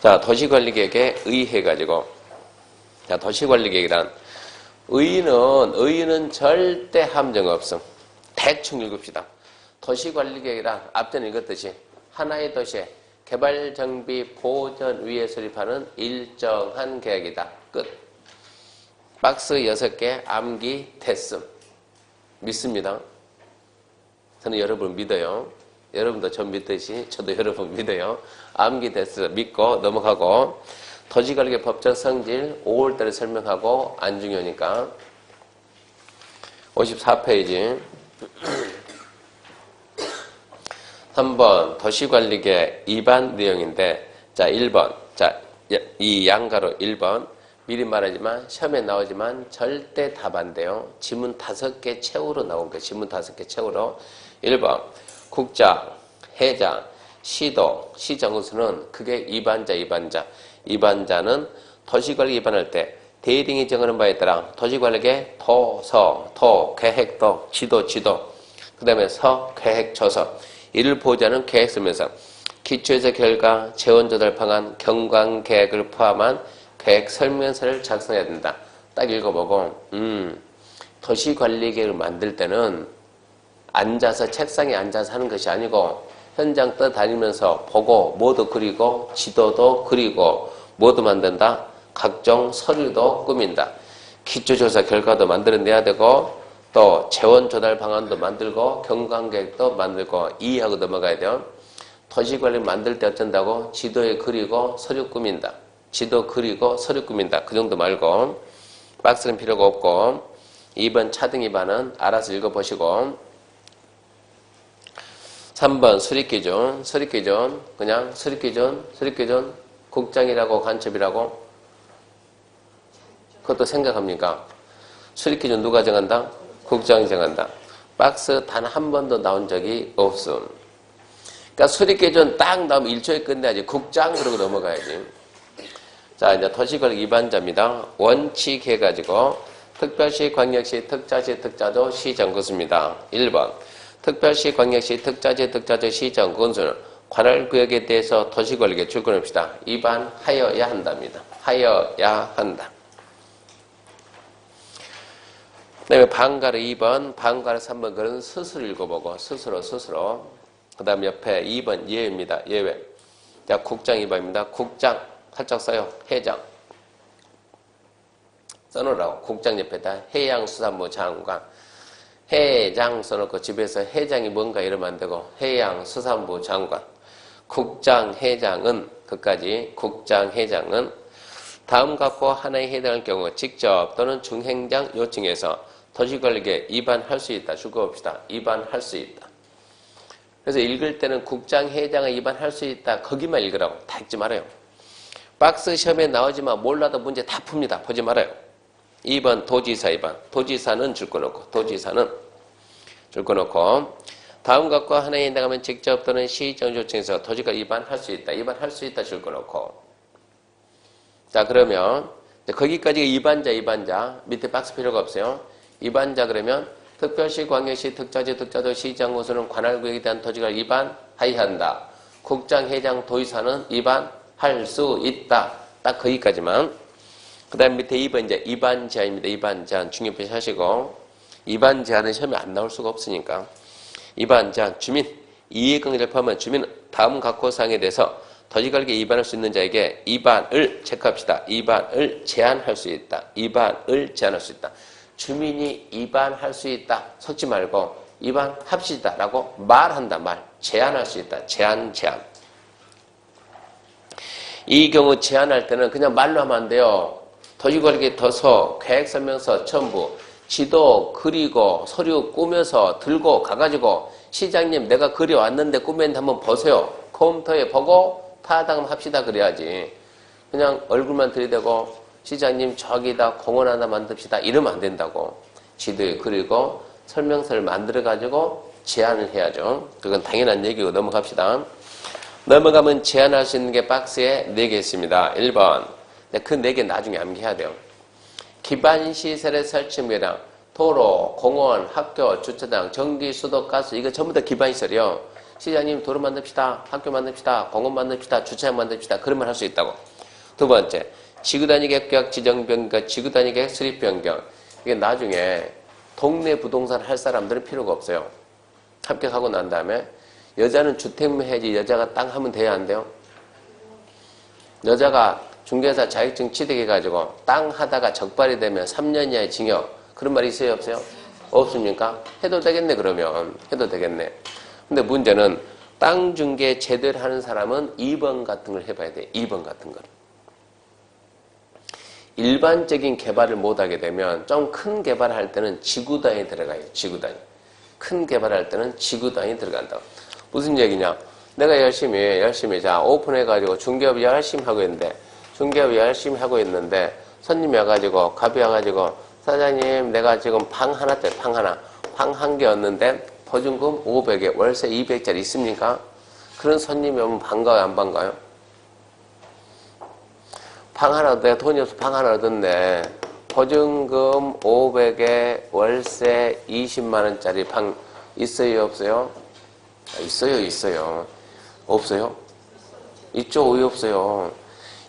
A: 자, 도시관리계획에 의해가지고. 자, 도시관리계획이란 의의는 절대 함정 없음. 대충 읽읍시다. 도시관리계획이란 앞전에 읽었듯이 하나의 도시에 개발정비 보전위에 수립하는 일정한 계획이다. 끝. 박스 6개 암기 됐음. 믿습니다. 저는 여러분 믿어요. 여러분도 전 믿듯이 저도 여러분 믿어요. 암기 됐어. 믿고 넘어가고 도시관리계획 법적 성질 5월달에 설명하고 안 중요하니까 54페이지 3번 도시관리계획 입안 내용인데 자 1번 자 이 양가로 1번 미리 말하지만 시험에 나오지만 절대 답 안 돼요. 지문 5개 채우로 나온 거예요. 지문 5개 채우로 1번 국장, 회장, 시도, 시정수는 그게 입안자는 도시관리 입안할 때 대등이 정하는 바에 따라 도시관리계 토, 계획도, 지도 그 다음에 서, 계획, 조서 이를 보좌하는 계획 쓰면서 기초에서 결과, 재원조달 방안, 경관계획을 포함한 계획 설명서를 작성해야 된다. 딱 읽어보고 도시관리계획을 만들 때는 앉아서 책상에 앉아서 하는 것이 아니고 현장 떠다니면서 보고 뭐도 그리고 지도도 그리고 뭐도 만든다. 각종 서류도 꾸민다. 기초조사 결과도 만들어내야 되고 또 재원 조달 방안도 만들고 경관계획도 만들고 이해하고 넘어가야 돼요. 도시관리 만들 때 어쩐다고? 지도에 그리고 서류 꾸민다. 지도 그리고 서류 꾸민다. 그 정도 말고 박스는 필요가 없고 2번 차등 위반은 알아서 읽어보시고 3번 수립기준 그냥 수립기준 국장이라고 간첩이라고 그것도 생각합니까? 수립기준 누가 정한다? 국장이 정한다. 박스 단 한 번도 나온 적이 없음. 그러니까 수립기준 딱 나오면 1초에 끝내야지. 국장 그러고 넘어가야지. 자, 이제 도시권력 위반자입니다. 원칙 해가지고 특별시, 광역시, 특자시, 특자도, 시정군수입니다. 1번 특별시, 광역시, 특자시, 특자도, 시정군수는 관할구역에 대해서 도시권력에 출근합시다. 위반하여야 한답니다. 하여야 한다. 그 다음에 방가르 2번, 방가르 3번, 그런 스스로 읽어보고, 스스로. 그 다음 옆에 2번 예외입니다. 예외. 자, 국장 위반입니다. 국장, 살짝 써요. 회장. 써놓으라고. 국장 옆에다 해양수산부 장관. 회장 써놓고 집에서 회장이 뭔가 이러면 안 되고, 해양수산부 장관. 국장, 회장은, 그까지, 국장, 회장은 다음 갖고 하나에 해당할 경우 직접 또는 중행장 요청해서 도시권력에 위반할 수 있다. 줄거봅시다. 위반할 수 있다. 그래서 읽을 때는 국장, 회장을 위반할 수 있다. 거기만 읽으라고. 다 읽지 말아요. 박스 시험에 나오지만 몰라도 문제 다 풉니다. 보지 말아요. 2번 도지사 위반. 도지사는 줄 거놓고. 다음 것과 하나에 해당하면 직접 또는 시정 요청해서 도시권력 위반할 수 있다. 위반할 수 있다. 줄 거놓고. 자, 그러면 거기까지가 위반자. 밑에 박스 필요가 없어요. 위반자 그러면 특별시, 광역시, 특자지, 특자도, 시장군수는 관할구역에 대한 도시권력 위반하여야 한다. 국장, 회장, 도지사는 위반할 수 있다. 딱 거기까지만. 그 다음 밑에 2번 이제 위반제한입니다. 위반제한 중요표시 하시고 위반제한은 시험에 안 나올 수가 없으니까 위반제한 주민 이해관계를 포함한 주민은 다음 각호사항에 대해서 도시권력에 위반할 수 있는 자에게 위반을 체크합시다. 위반을 제한할 수 있다. 위반을 제한할 수 있다. 주민이 위반할 수 있다. 섞지 말고 위반합시다 라고 말한다. 제한할 수 있다. 제한. 이 경우 제한할 때는 그냥 말로 하면 안 돼요. 도시권력에 더서 계획설명서 첨부, 지도 그리고 서류 꾸며서 들고 가가지고 시장님 내가 그려왔는데 꾸몄는데 한번 보세요. 컴퓨터에 보고 타당합시다 그래야지. 그냥 얼굴만 들이대고 시장님 저기다 공원 하나 만듭시다 이러면 안 된다고. 지도에 그리고 설명서를 만들어가지고 제안을 해야죠. 그건 당연한 얘기고 넘어갑시다. 넘어가면 제안할 수 있는 게 박스에 4개 있습니다. 1번. 그 4개 나중에 암기해야 돼요. 기반시설의 설치입니다. 도로, 공원, 학교, 주차장, 전기, 수도, 가스 이거 전부 다 기반시설이요. 시장님 도로 만듭시다. 학교 만듭시다. 공원 만듭시다. 주차장 만듭시다. 그런 말 할 수 있다고. 두 번째. 지구단위 계획 지정 변경, 지구단위 계획 수립 변경. 이게 나중에 동네 부동산 할 사람들은 필요가 없어요. 합격하고 난 다음에 여자는 주택만 해야지 여자가 땅 하면 돼야 안 돼요? 여자가 중개사 자격증 취득해가지고 땅 하다가 적발이 되면 3년 이하의 징역. 그런 말이 있어요? 없어요? 없습니까? 해도 되겠네 그러면. 해도 되겠네. 근데 문제는 땅 중개 제대로 하는 사람은 2번 같은 걸 해봐야 돼. 2번 같은 걸. 일반적인 개발을 못하게 되면 좀 큰 개발을 할 때는 지구단위 들어가요. 지구단위. 큰 개발할 때는 지구단위 들어간다. 무슨 얘기냐? 내가 열심히 자 오픈해가지고 중개업 열심히 하고 있는데 손님이 와가지고 갑이 와가지고 사장님 내가 지금 방 하나짜리 방 한 개였는데 보증금 500에 월세 200짜리 있습니까? 그런 손님이 오면 반가워요 안 반가워요? 방 하나 내가 돈이 없어 방 하나 얻었네. 보증금 500에 월세 20만원짜리 방 있어요 없어요? 있어요. 없어요? 있죠 왜 없어요?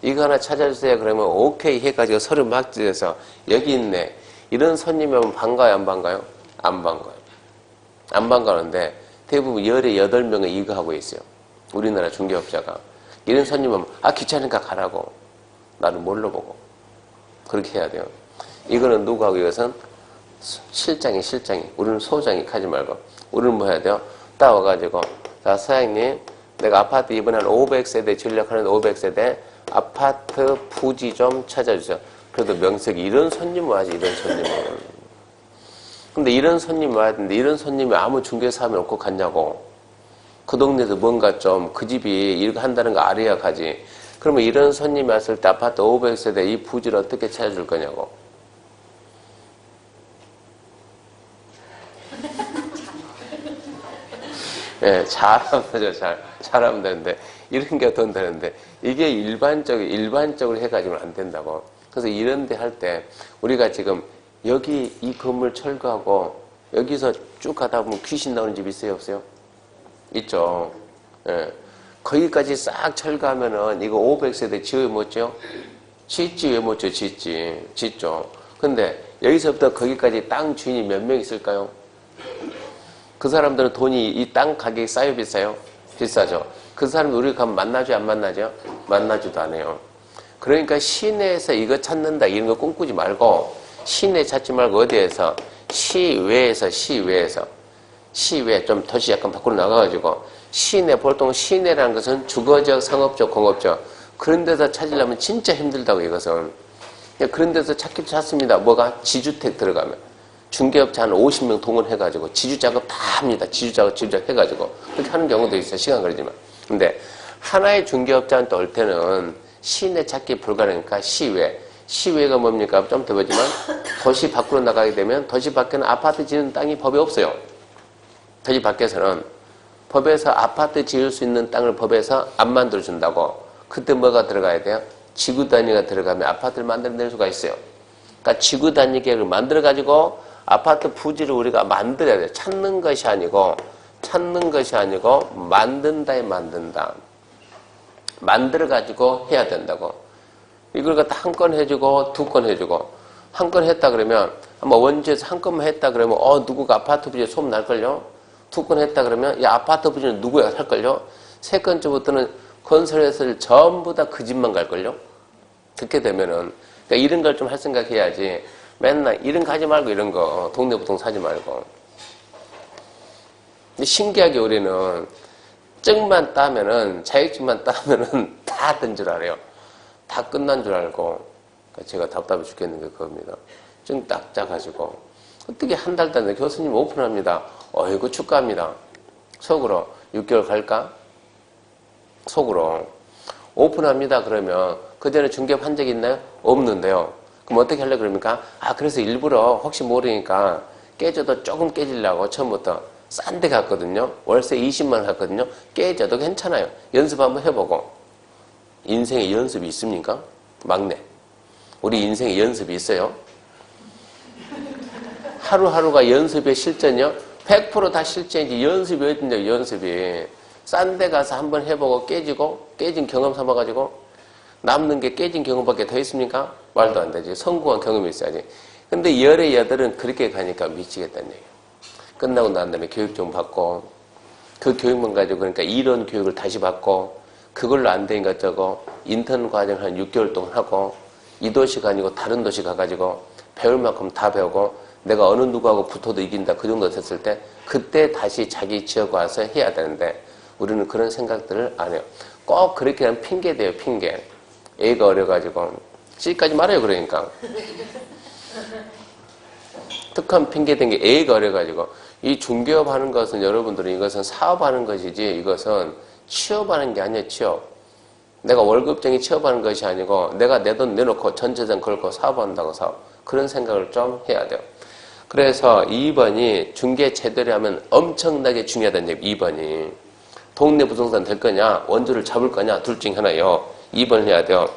A: 이거 하나 찾아주세요 그러면 오케이 해가지고 서류 막 찢어서 여기 있네. 이런 손님이 오면 반가워요 안 반가워요? 안 반가워요. 안 반가운데 대부분 열에 8명은 이거 하고 있어요. 우리나라 중개업자가. 이런 손님 오면 귀찮으니까 가라고. 나를 뭘로 보고. 그렇게 해야 돼요. 이거는 누구하고 이것은 실장이. 우리는 소장이 가지 말고. 우리는 뭐 해야 돼요? 딱 와가지고 자 사장님 내가 아파트 이번에 한 500세대 전략하는데 500세대 아파트 부지 좀 찾아주세요. 그래도 명색이 이런 손님 와야지, 이런 손님은. 근데 이런 손님 와야 되는데 이런 손님이 아무 중개사업이 없고 갔냐고. 그 동네에서 뭔가 좀 그 집이 이렇게 한다는 거 알아야 가지. 그러면 이런 손님이 왔을 때 아파트 500세대 이 부지를 어떻게 찾아줄 거냐고. 예, 잘하면 되죠. 잘하면 되는데, 이런 게 더 되는데, 이게 일반적으로 해가지고는 안 된다고. 그래서 이런 데 할 때, 우리가 지금 여기 이 건물 철거하고, 여기서 쭉 가다 보면 귀신 나오는 집 있어요, 없어요? 있죠. 예. 거기까지 싹 철거하면은, 이거 500세대 지어야 못죠? 짓지, 왜 못죠? 짓죠. 근데, 여기서부터 거기까지 땅 주인이 몇 명 있을까요? 그 사람들은 돈이 이 땅 가격이 싸요, 비싸요? 비싸죠. 그 사람들 우리가 가면 만나죠, 안 만나죠? 만나지도 않아요. 그러니까 시내에서 이거 찾는다 이런 거 꿈꾸지 말고 시내 찾지 말고 어디에서? 시외 좀 도시 약간 밖으로 나가가지고 시내, 보통 시내라는 것은 주거적, 상업적, 공업적 그런 데서 찾으려면 진짜 힘들다고 이것은. 그런 데서 찾습니다. 뭐가? 지주택 들어가면. 중개업체 한 50명 동원해가지고 지주작업 다 합니다. 지주작업 해가지고 그렇게 하는 경우도 있어요. 시간 걸리지만. 근데 하나의 중개업자한테 올 때는 시내 찾기 불가능하니까 시외가 뭡니까? 좀 더 보지만 도시 밖으로 나가게 되면 도시 밖에는 아파트 지는 땅이 법에 없어요. 도시 밖에서는 법에서 아파트 지을 수 있는 땅을 법에서 안 만들어준다고. 그때 뭐가 들어가야 돼요? 지구 단위가 들어가면 아파트를 만들어낼 수가 있어요. 그러니까 지구 단위 계획을 만들어가지고 아파트 부지를 우리가 만들어야 돼요. 찾는 것이 아니고 만든다에 만든다. 만들어가지고 해야 된다고. 이걸 갖다 한 건 해주고 두 건 해주고 한 건 했다 그러면 한번 원주에서 한 건만 했다 그러면 누구가 아파트 부지에 소문 날걸요? 두 건 했다 그러면 야 아파트 부지는 누구야 살걸요? 세 건째부터는 건설회사를 전부 다 그 집만 갈걸요? 그렇게 되면은 그러니까 이런 걸 좀 할 생각해야지. 맨날 이런 거 하지 말고 이런 거 동네 부동 사지 말고. 근데 신기하게 우리는 증만 따면은 자격증만 따면은 다 된 줄 알아요. 다 끝난 줄 알고. 제가 답답해 죽겠는 게 그겁니다. 증 딱 짜가지고 어떻게 한 달 단데 교수님 오픈합니다. 어이구 축하합니다. 속으로 6개월 갈까? 속으로 오픈합니다. 그러면 그 전에 중개업 한 적 있나요? 없는데요. 그럼 어떻게 하려고 그럽니까? 그래서 일부러 혹시 모르니까 깨져도 조금 깨지려고 처음부터 싼 데 갔거든요. 월세 20만 원 갔거든요. 깨져도 괜찮아요. 연습 한번 해보고. 인생에 연습이 있습니까? 막내. 우리 인생에 연습이 있어요? 하루하루가 연습의 실전이요? 100% 다 실전이지. 연습이 어딨냐고, 연습이. 싼 데 가서 한번 해보고 깨지고, 깨진 경험 삼아가지고, 남는 게 깨진 경험밖에 더 있습니까? 말도 안 되지. 성공한 경험이 있어야지. 근데 열의 여덟은 그렇게 가니까 미치겠다는 얘기예요. 끝나고 난 다음에 교육 좀 받고, 그 교육만 가지고 그러니까 이론 교육을 다시 받고, 그걸로 안 되니까 저거 인턴 과정 한 6개월 동안 하고, 이 도시가 아니고 다른 도시 가가지고 배울 만큼 다 배우고, 내가 어느 누구하고 붙어도 이긴다. 그 정도 됐을 때, 그때 다시 자기 지역 와서 해야 되는데, 우리는 그런 생각들을 안 해요. 꼭 그렇게 하면 핑계 대요, 핑계. 애가 어려가지고. C까지 말아요, 그러니까. 특한 핑계 댄 게 애가 어려가지고. 이 중개업 하는 것은 여러분들은 이것은 사업하는 것이지 이것은 취업하는 게 아니에요, 취업. 내가 월급쟁이 취업하는 것이 아니고 내가 내 돈 내놓고 전재산 걸고 사업한다고 사업. 그런 생각을 좀 해야 돼요. 그래서 2번이 중개 제대로 하면 엄청나게 중요하다는 얘기, 2번이. 동네 부동산 될 거냐, 원조를 잡을 거냐, 둘 중 하나요. 2번 해야 돼요.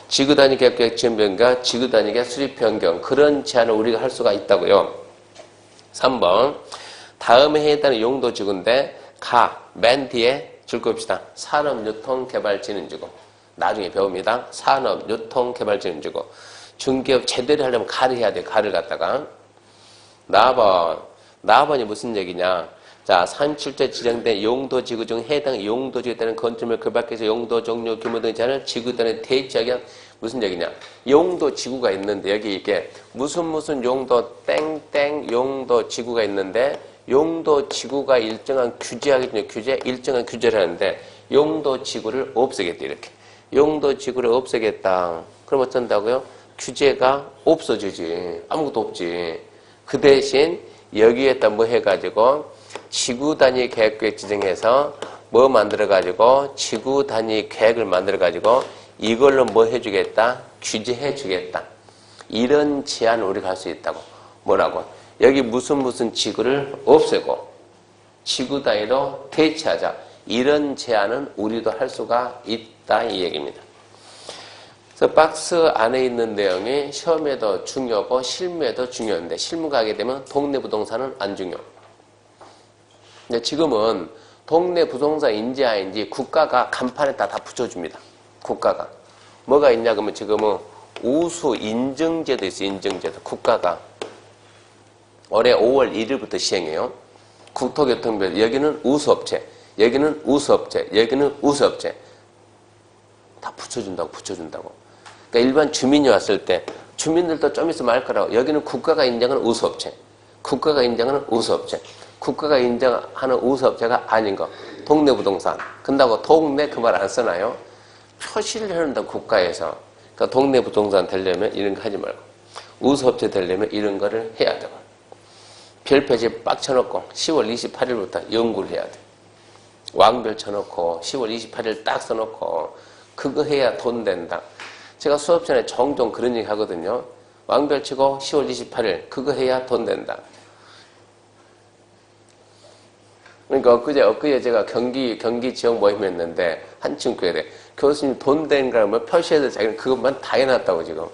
A: 지구단위 계획 지원 변경, 지구단위 계획 수립 변경. 그런 제안을 우리가 할 수가 있다고요. 3번. 다음에 해당하는 용도 지구인데, 맨 뒤에 줄 겁시다. 산업유통개발진흥지구. 나중에 배웁니다. 산업유통개발진흥지구. 중개업 제대로 하려면 가를 해야 돼. 가를 갖다가. 나번이 무슨 얘기냐. 자, 37조 지정된 용도지구 중 해당 용도지구에 따른 건축물 그 밖에서 용도 종류 규모 등의 제한을 지구단위 대지하기 무슨 얘기냐. 용도지구가 있는데 여기 이게 무슨 용도 땡땡 용도지구가 있는데 용도지구가 일정한 규제하기 전에 일정한 규제를 하는데 용도지구를 없애겠대 이렇게. 용도지구를 없애겠다. 그럼 어쩐다고요? 규제가 없어지지. 아무것도 없지. 그 대신 여기에다 뭐 해가지고 지구 단위 계획 지정해서 뭐 만들어가지고 지구 단위 계획을 만들어가지고 이걸로 뭐 해주겠다? 규제해주겠다. 이런 제안을 우리가 할 수 있다고. 뭐라고? 여기 무슨 지구를 없애고 지구 단위로 대체하자. 이런 제안은 우리도 할 수가 있다 이 얘기입니다. 그래서 박스 안에 있는 내용이 시험에도 중요하고 실무에도 중요한데 실무가 하게 되면 동네 부동산은 안 중요. 근데 지금은 동네 부동산 인지 아닌지 국가가 간판에다 다 붙여줍니다. 국가가. 뭐가 있냐 그러면 지금은 우수 인증제도 있어요. 인증제도. 국가가. 올해 5월 1일부터 시행해요. 국토교통부 여기는 우수업체, 여기는 우수업체, 여기는 우수업체. 다 붙여준다고. 그러니까 일반 주민이 왔을 때 주민들도 좀 있으면 알 거라고. 여기는 국가가 인정하는 우수업체, 국가가 인정하는 우수업체, 국가가 인정하는 우수업체가 아닌 거. 동네 부동산. 근다고 동네 그 말 안 써놔요. 표시를 해놓는다 국가에서. 그러니까 동네 부동산 되려면 이런 거 하지 말고 우수업체 되려면 이런 거를 해야 되고 별표지 빡 쳐놓고 10월 28일부터 연구를 해야 돼. 왕별 쳐놓고 10월 28일 딱 써놓고 그거 해야 돈 된다. 제가 수업 전에 종종 그런 얘기 하거든요. 왕별 치고 10월 28일 그거 해야 돈 된다. 그러니까 엊그제 제가 경기 지역 모임 했는데 한 친구에 교수님 돈 되는 거라면 표시해서 자기는 그것만 다 해놨다고 지금.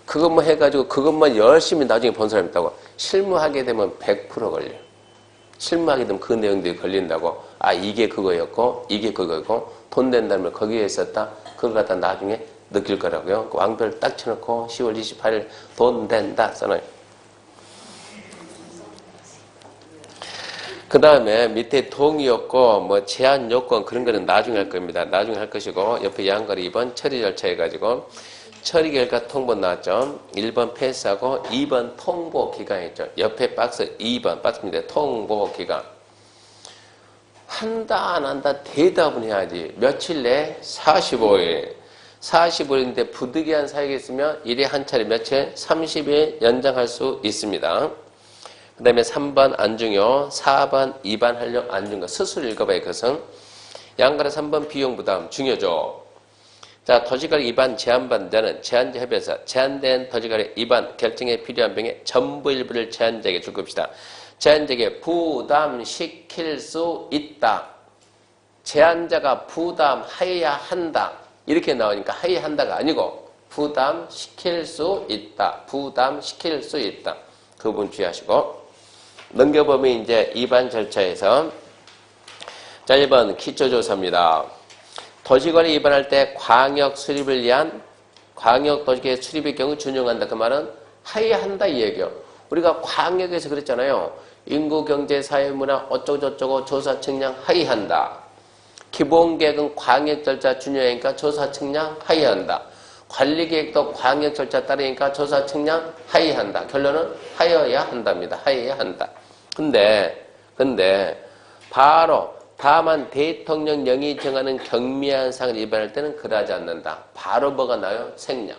A: 그것만 해가지고 그것만 열심히 나중에 본 사람이 있다고. 실무하게 되면 100% 걸려요. 실무하게 되면 그 내용들이 걸린다고. 아 이게 그거였고 이게 그거였고 돈 된다면 거기에 있었다. 그걸 갖다 나중에 느낄 거라고요. 그 왕별 딱 쳐놓고 10월 28일 돈 된다 써놔요. 그 다음에 밑에 동의 없고 뭐 제한 요건 그런 거는 나중에 할 겁니다. 나중에 할 것이고 옆에 양거리 2번 처리 절차 해가지고 처리 결과 통보 나왔죠. 1번 패스하고 2번 통보 기간 있죠. 옆에 박스 2번 박스입니다. 통보 기간. 한다 안 한다 대답은 해야지. 며칠 내? 45일. 45일인데 부득이한 사유가 있으면 1회 한 차례 며칠? 30일 연장할 수 있습니다. 그 다음에 3번 안중요, 4번 입안 활용 안중요. 스스로 읽어봐야 그것은. 양가로 3번 비용 부담 중요죠. 자, 도시가리 입안 제한받은 자는 제한제 협의에서 제한된 도시가리 입안 결정에 필요한 병의 전부 일부를 제한자에게 줄 것이다. 제한자에게 부담시킬 수 있다. 제한자가 부담해야 한다. 이렇게 나오니까 해야 한다가 아니고 부담시킬 수 있다. 부담시킬 수 있다. 그 부분 주의하시고 넘겨보면 이제 입안 절차에서 자 1번 기초조사입니다. 도시관리 입안할 때 광역 수립을 위한 광역 도시계획 수립의 경우 준용한다. 그 말은 해야 한다 이 얘기요. 우리가 광역에서 그랬잖아요. 인구, 경제, 사회, 문화 어쩌고저쩌고 조사 측량 하이한다. 기본계획은 광역 절차 준용하니까 조사 측량 하이한다. 관리계획도 광역 절차 따르니까 조사 측량 하이한다. 결론은 하여야 한답니다. 하여야 한다. 근데 바로 다만 대통령령이 정하는 경미한 사항을 위반할 때는 그러하지 않는다. 바로 뭐가 나요? 생략.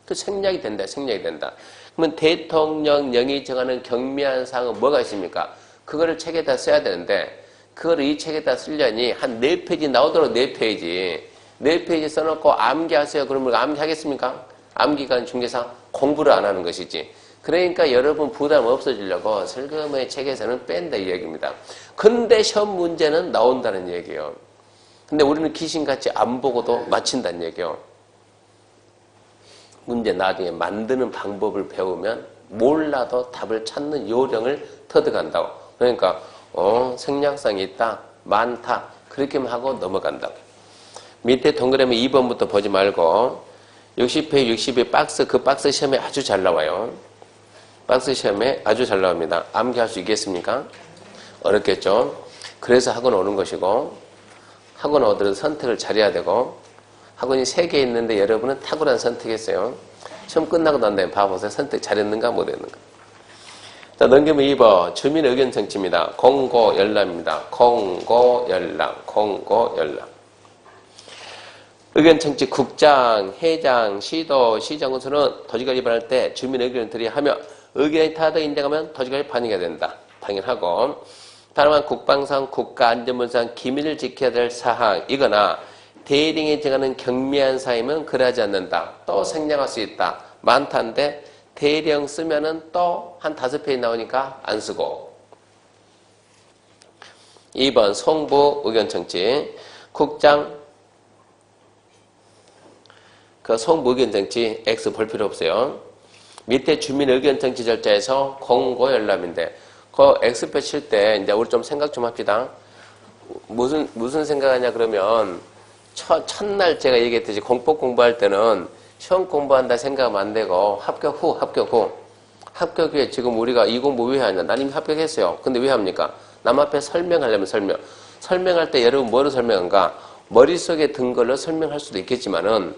A: 그 생략이 된다. 생략이 된다. 그러면 대통령령이 정하는 경미한 사항은 뭐가 있습니까? 그거를 책에다 써야 되는데 그거를 이 책에다 쓰려니 한 4페이지 나오도록 4페이지. 4페이지 써놓고 암기하세요. 그러면 암기하겠습니까? 암기관 중개사 공부를 안 하는 것이지. 그러니까 여러분 부담 없어지려고 슬그머니 책에서는 뺀다 이 얘기입니다. 근데 시험 문제는 나온다는 얘기예요. 근데 우리는 귀신같이 안 보고도 맞힌다는 얘기예요. 문제 나중에 만드는 방법을 배우면 몰라도 답을 찾는 요령을 터득한다고. 그러니까 생략성이 있다, 많다 그렇게만 하고 넘어간다고. 밑에 동그라미 2번부터 보지 말고 60페이지 60의 박스 그 박스 시험에 아주 잘 나와요. 박스 시험에 아주 잘 나옵니다. 암기할 수 있겠습니까? 어렵겠죠? 그래서 학원 오는 것이고 학원 오더라도 선택을 잘해야 되고 학원이 3개 있는데 여러분은 탁월한 선택했어요. 시험 끝나고 난 다음에 봐보세요. 선택 잘했는가 못했는가. 자, 넘기면 2번 주민 의견 청취입니다. 공고 열람입니다. 공고 열람. 의견 청취 국장, 회장, 시도, 시장군수는 도지가 위반할 때 주민 의견을 들이하며 의견이 타도 인정하면 도지가 반영해야 된다. 당연하고 다만 국방상, 국가안전본상 기밀을 지켜야 될 사항이거나 대리인이 정하는 경미한 사항이면 그러하지 않는다. 또 생략할 수 있다. 많다는데 대령 쓰면은 또 한 5페이지 나오니까 안 쓰고. 2번 송부 의견 청취 국장 그 송부 의견 청취 X 볼 필요 없어요. 밑에 주민 의견 청취 절차에서 공고 열람인데 그 X표 칠 때 이제 우리 좀 생각 좀 합시다. 무슨 생각하냐 그러면 첫날 제가 얘기했듯이 공법 공부할 때는 시험 공부한다 생각하면 안 되고 합격 후에 지금 우리가 이 공부 왜 하냐? 난 이미 합격했어요. 근데 왜 합니까? 남 앞에 설명하려면 설명할 때 여러분 뭐로 설명한가? 머릿속에 든 걸로 설명할 수도 있겠지만은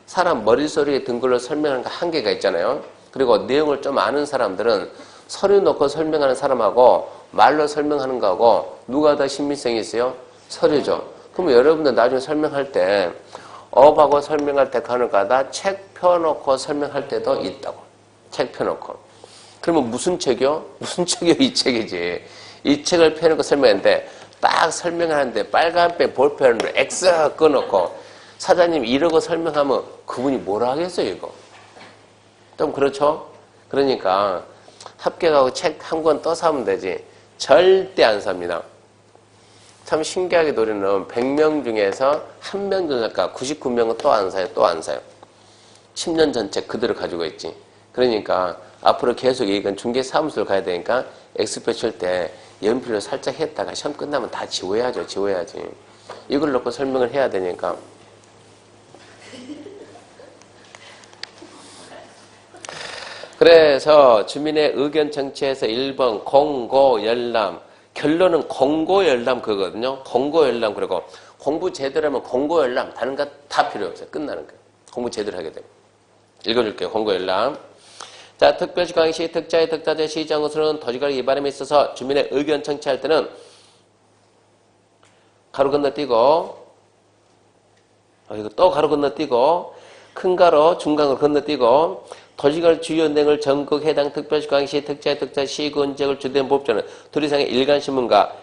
A: 사람 머릿속에 든 걸로 설명하는 거 한계가 있잖아요. 그리고 내용을 좀 아는 사람들은 서류 놓고 설명하는 사람하고 말로 설명하는 거하고 누가 더 신빙성이 있어요? 서류죠. 그럼 여러분들 나중에 설명할 때 업하고 설명할 때 간혹가다 책 펴놓고 설명할 때도 있다고. 책 펴놓고. 그러면 무슨 책이요? 무슨 책이요? 이 책이지. 이 책을 펴놓고 설명했는데 딱 설명하는데 빨간펜 볼펜으로 X 꺼놓고 사장님 이러고 설명하면 그분이 뭐라 하겠어요 이거. 좀 그렇죠? 그러니까 합격하고 책 한 권 또 사면 되지 절대 안 삽니다. 참 신기하게 우리는 100명 중에서 1명 전작가 99명은 또 안 사요. 또 안 사요. 10년 전 책 그대로 가지고 있지. 그러니까 앞으로 계속 이건 중개사무소를 가야 되니까 X표 칠 때 연필로 살짝 했다가 시험 끝나면 다 지워야죠. 지워야지. 이걸 놓고 설명을 해야 되니까. 그래서 주민의 의견 청취에서 1번 공고 열람. 결론은 공고 열람 그거거든요. 공고 열람 그리고 공부 제대로 하면 공고 열람 다른 거 다 필요 없어요. 끝나는 거예요. 공부 제대로 하게 되면. 읽어줄게요. 공고 열람. 자, 특별시 광역시 특자의 특자제 시장으로서는 도지관 위반함에 있어서 주민의 의견 청취할 때는 가로 건너뛰고 이거 또 가로 건너뛰고 큰 가로 중간으로 건너뛰고 도지관 주요 내용을 전국 해당 특별시 광역시 특자의 특자 시군 지역을 주된 법조는 둘 이상의 일간신문과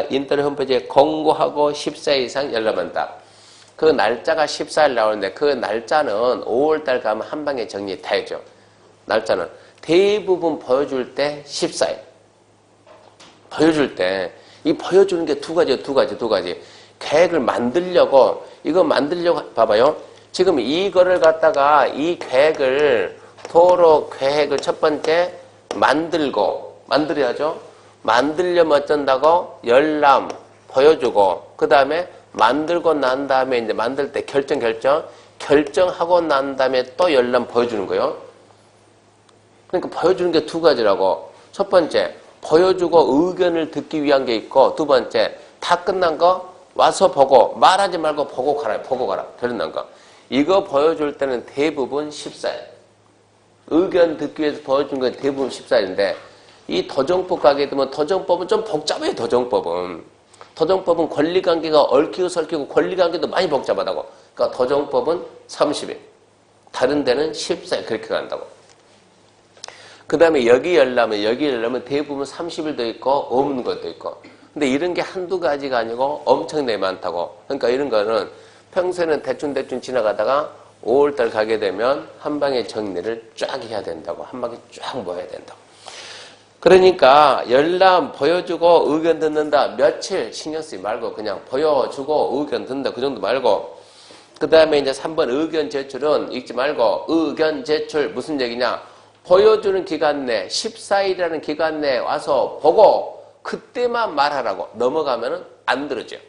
A: 인터넷 홈페이지에 공고하고 14일 이상 열람한다. 그 날짜가 14일 나오는데 그 날짜는 5월달 가면 한 방에 정리 다 해줘. 날짜는 대부분 보여줄 때 14일. 보여줄 때 이 보여주는 게 두 가지. 계획을 만들려고 봐봐요. 지금 이거를 갖다가 이 계획을 도로 계획을 첫 번째 만들어야죠. 만들려면 어쩐다고 열람 보여주고 그 다음에 만들고 난 다음에 이제 만들 때 결정하고 난 다음에 또 열람 보여주는 거예요. 그러니까 보여주는 게 두 가지라고. 첫 번째 보여주고 의견을 듣기 위한 게 있고 두 번째 다 끝난 거 와서 보고 말하지 말고 보고 가라. 결론난 거. 이거 보여줄 때는 대부분 14일. 의견 듣기 위해서 보여준 건 대부분 14일인데 이 도정법 가게 되면 도정법은 좀 복잡해요. 도정법은 권리관계가 얽히고 설키고 권리관계도 많이 복잡하다고. 그러니까 도정법은 30일. 다른 데는 14일 그렇게 간다고. 그 다음에 여기 열람은 대부분 30일도 있고 없는 것도 있고. 근데 이런 게 한두 가지가 아니고 엄청나게 많다고. 그러니까 이런 거는 평소에는 대충 지나가다가 5월달 가게 되면 한 방에 정리를 쫙 해야 된다고. 한 방에 쫙 모아야 된다고. 그러니까 열람 보여주고 의견 듣는다. 며칠 신경 쓰지 말고 그냥 보여주고 의견 듣는다. 그 정도 말고. 그 다음에 이제 3번 의견 제출은 읽지 말고 의견 제출 무슨 얘기냐. 보여주는 기간 내 14일이라는 기간 내에 와서 보고 그때만 말하라고. 넘어가면은 안 들어줘요.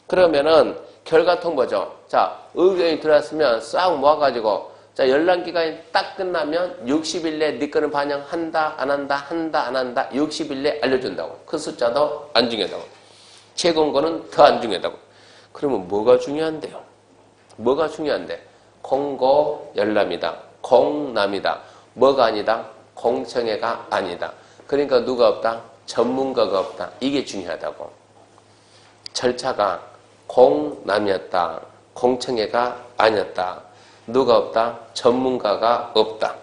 A: 그러면은 결과 통보죠. 자, 의견이 들어왔으면 싹 모아가지고 자, 열람 기간이 딱 끝나면 60일 내에 네 거는 반영한다, 안 한다, 안 한다, 60일 내에 알려준다고. 그 숫자도 안 중요하다고. 최고인 거는 더 안 중요하다고. 그러면 뭐가 중요한데요? 공고 열람이다. 공람이다. 뭐가 아니다? 공청회가 아니다. 그러니까 누가 없다? 전문가가 없다. 이게 중요하다고. 절차가 공람이었다. 공청회가 아니었다. 누가 없다? 전문가가 없다.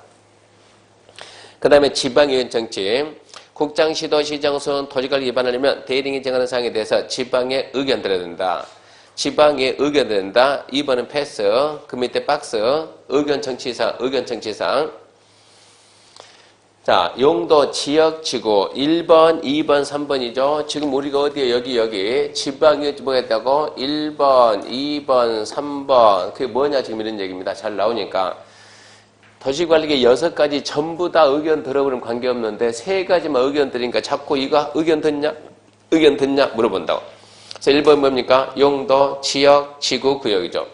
A: 그 다음에 지방의원 정치. 국장, 시도, 시장소는 토지관리 위반하려면 대리인이 정하는 사항에 대해서 지방의 의견 들어야 된다. 지방의 의견 들어야 된다. 2번은 패스. 그 밑에 박스. 의견 정치상, 의견 정치상. 자, 용도, 지역, 지구. 1번, 2번, 3번이죠. 지금 우리가 어디에 여기. 지방의원 뭐가 있다고? 1번, 2번, 3번. 그게 뭐냐 지금 이런 얘기입니다. 잘 나오니까. 도시관리계 6가지 전부 다 의견 들어보면 관계없는데 3가지만 의견 들으니까 자꾸 이거 의견 듣냐? 의견 듣냐? 물어본다고. 그래서 1번 뭡니까? 용도, 지역, 지구, 구역이죠.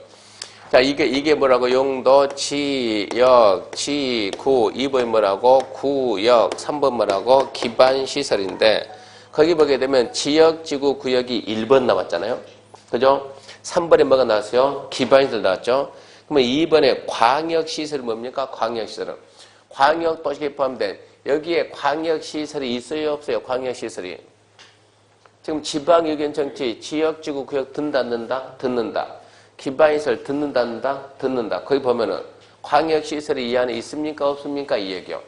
A: 자, 이게 뭐라고? 용도, 지역, 지구. 2번 뭐라고? 구역. 3번 뭐라고? 기반시설인데 거기 보게 되면 지역, 지구, 구역이 1번 나왔잖아요. 그죠? 3번에 뭐가 나왔어요? 기반시설 나왔죠. 그러면 2번에 광역시설이 뭡니까? 광역시설은. 광역도시에 포함된 여기에 광역시설이 있어요? 없어요? 광역시설이. 지금 지방의견정치, 지역지구, 구역 듣는다, 안 듣는다? 듣는다. 기반시설 듣는다, 안 듣는다? 듣는다. 거기 보면은 광역시설이 이 안에 있습니까? 없습니까? 이 얘기요.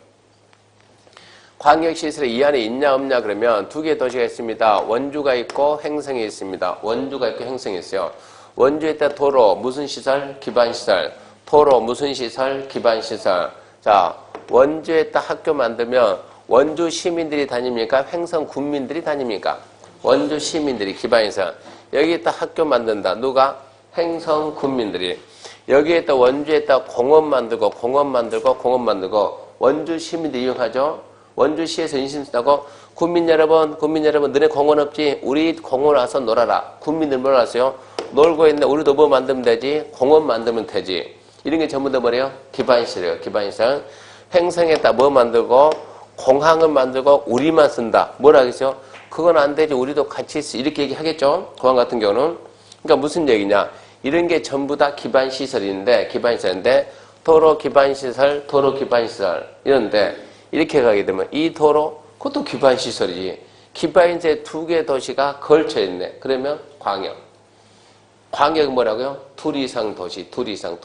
A: 광역시설이 이 안에 있냐 없냐 그러면 2개의 도시가 있습니다. 원주가 있고 행성이 있습니다. 원주가 있고 행성이 있어요. 원주에 있다 도로, 무슨 시설? 기반시설. 도로, 무슨 시설? 기반시설. 자, 원주에 있다 학교 만들면 원주 시민들이 다닙니까? 횡성 군민들이 다닙니까? 원주 시민들이 기반시설. 여기 있다 학교 만든다. 누가? 횡성 군민들이. 여기에 있다 원주에 있다 공원 만들고 원주 시민들이 이용하죠. 원주시에서 인신다고 군민 여러분, 너네 공원 없지? 우리 공원 와서 놀아라. 군민들 놀았어요. 놀고 있는데 우리도 뭐 만들면 되지? 공원 만들면 되지. 이런 게 전부 다 뭐래요? 기반시설이에요. 기반시설. 횡성에다 뭐 만들고 공항을 만들고 우리만 쓴다. 뭐라 하겠어요? 그건 안 되지. 우리도 같이 있어. 이렇게 얘기하겠죠? 공항 같은 경우는. 그러니까 무슨 얘기냐? 이런 게 전부 다 기반시설인데 도로 기반시설 이런데 이렇게 가게 되면 이 도로 그것도 기반시설이지. 기반시설 2개 도시가 걸쳐있네. 그러면 광역. 광역이 뭐라고요? 둘 이상 도시, 둘 이상.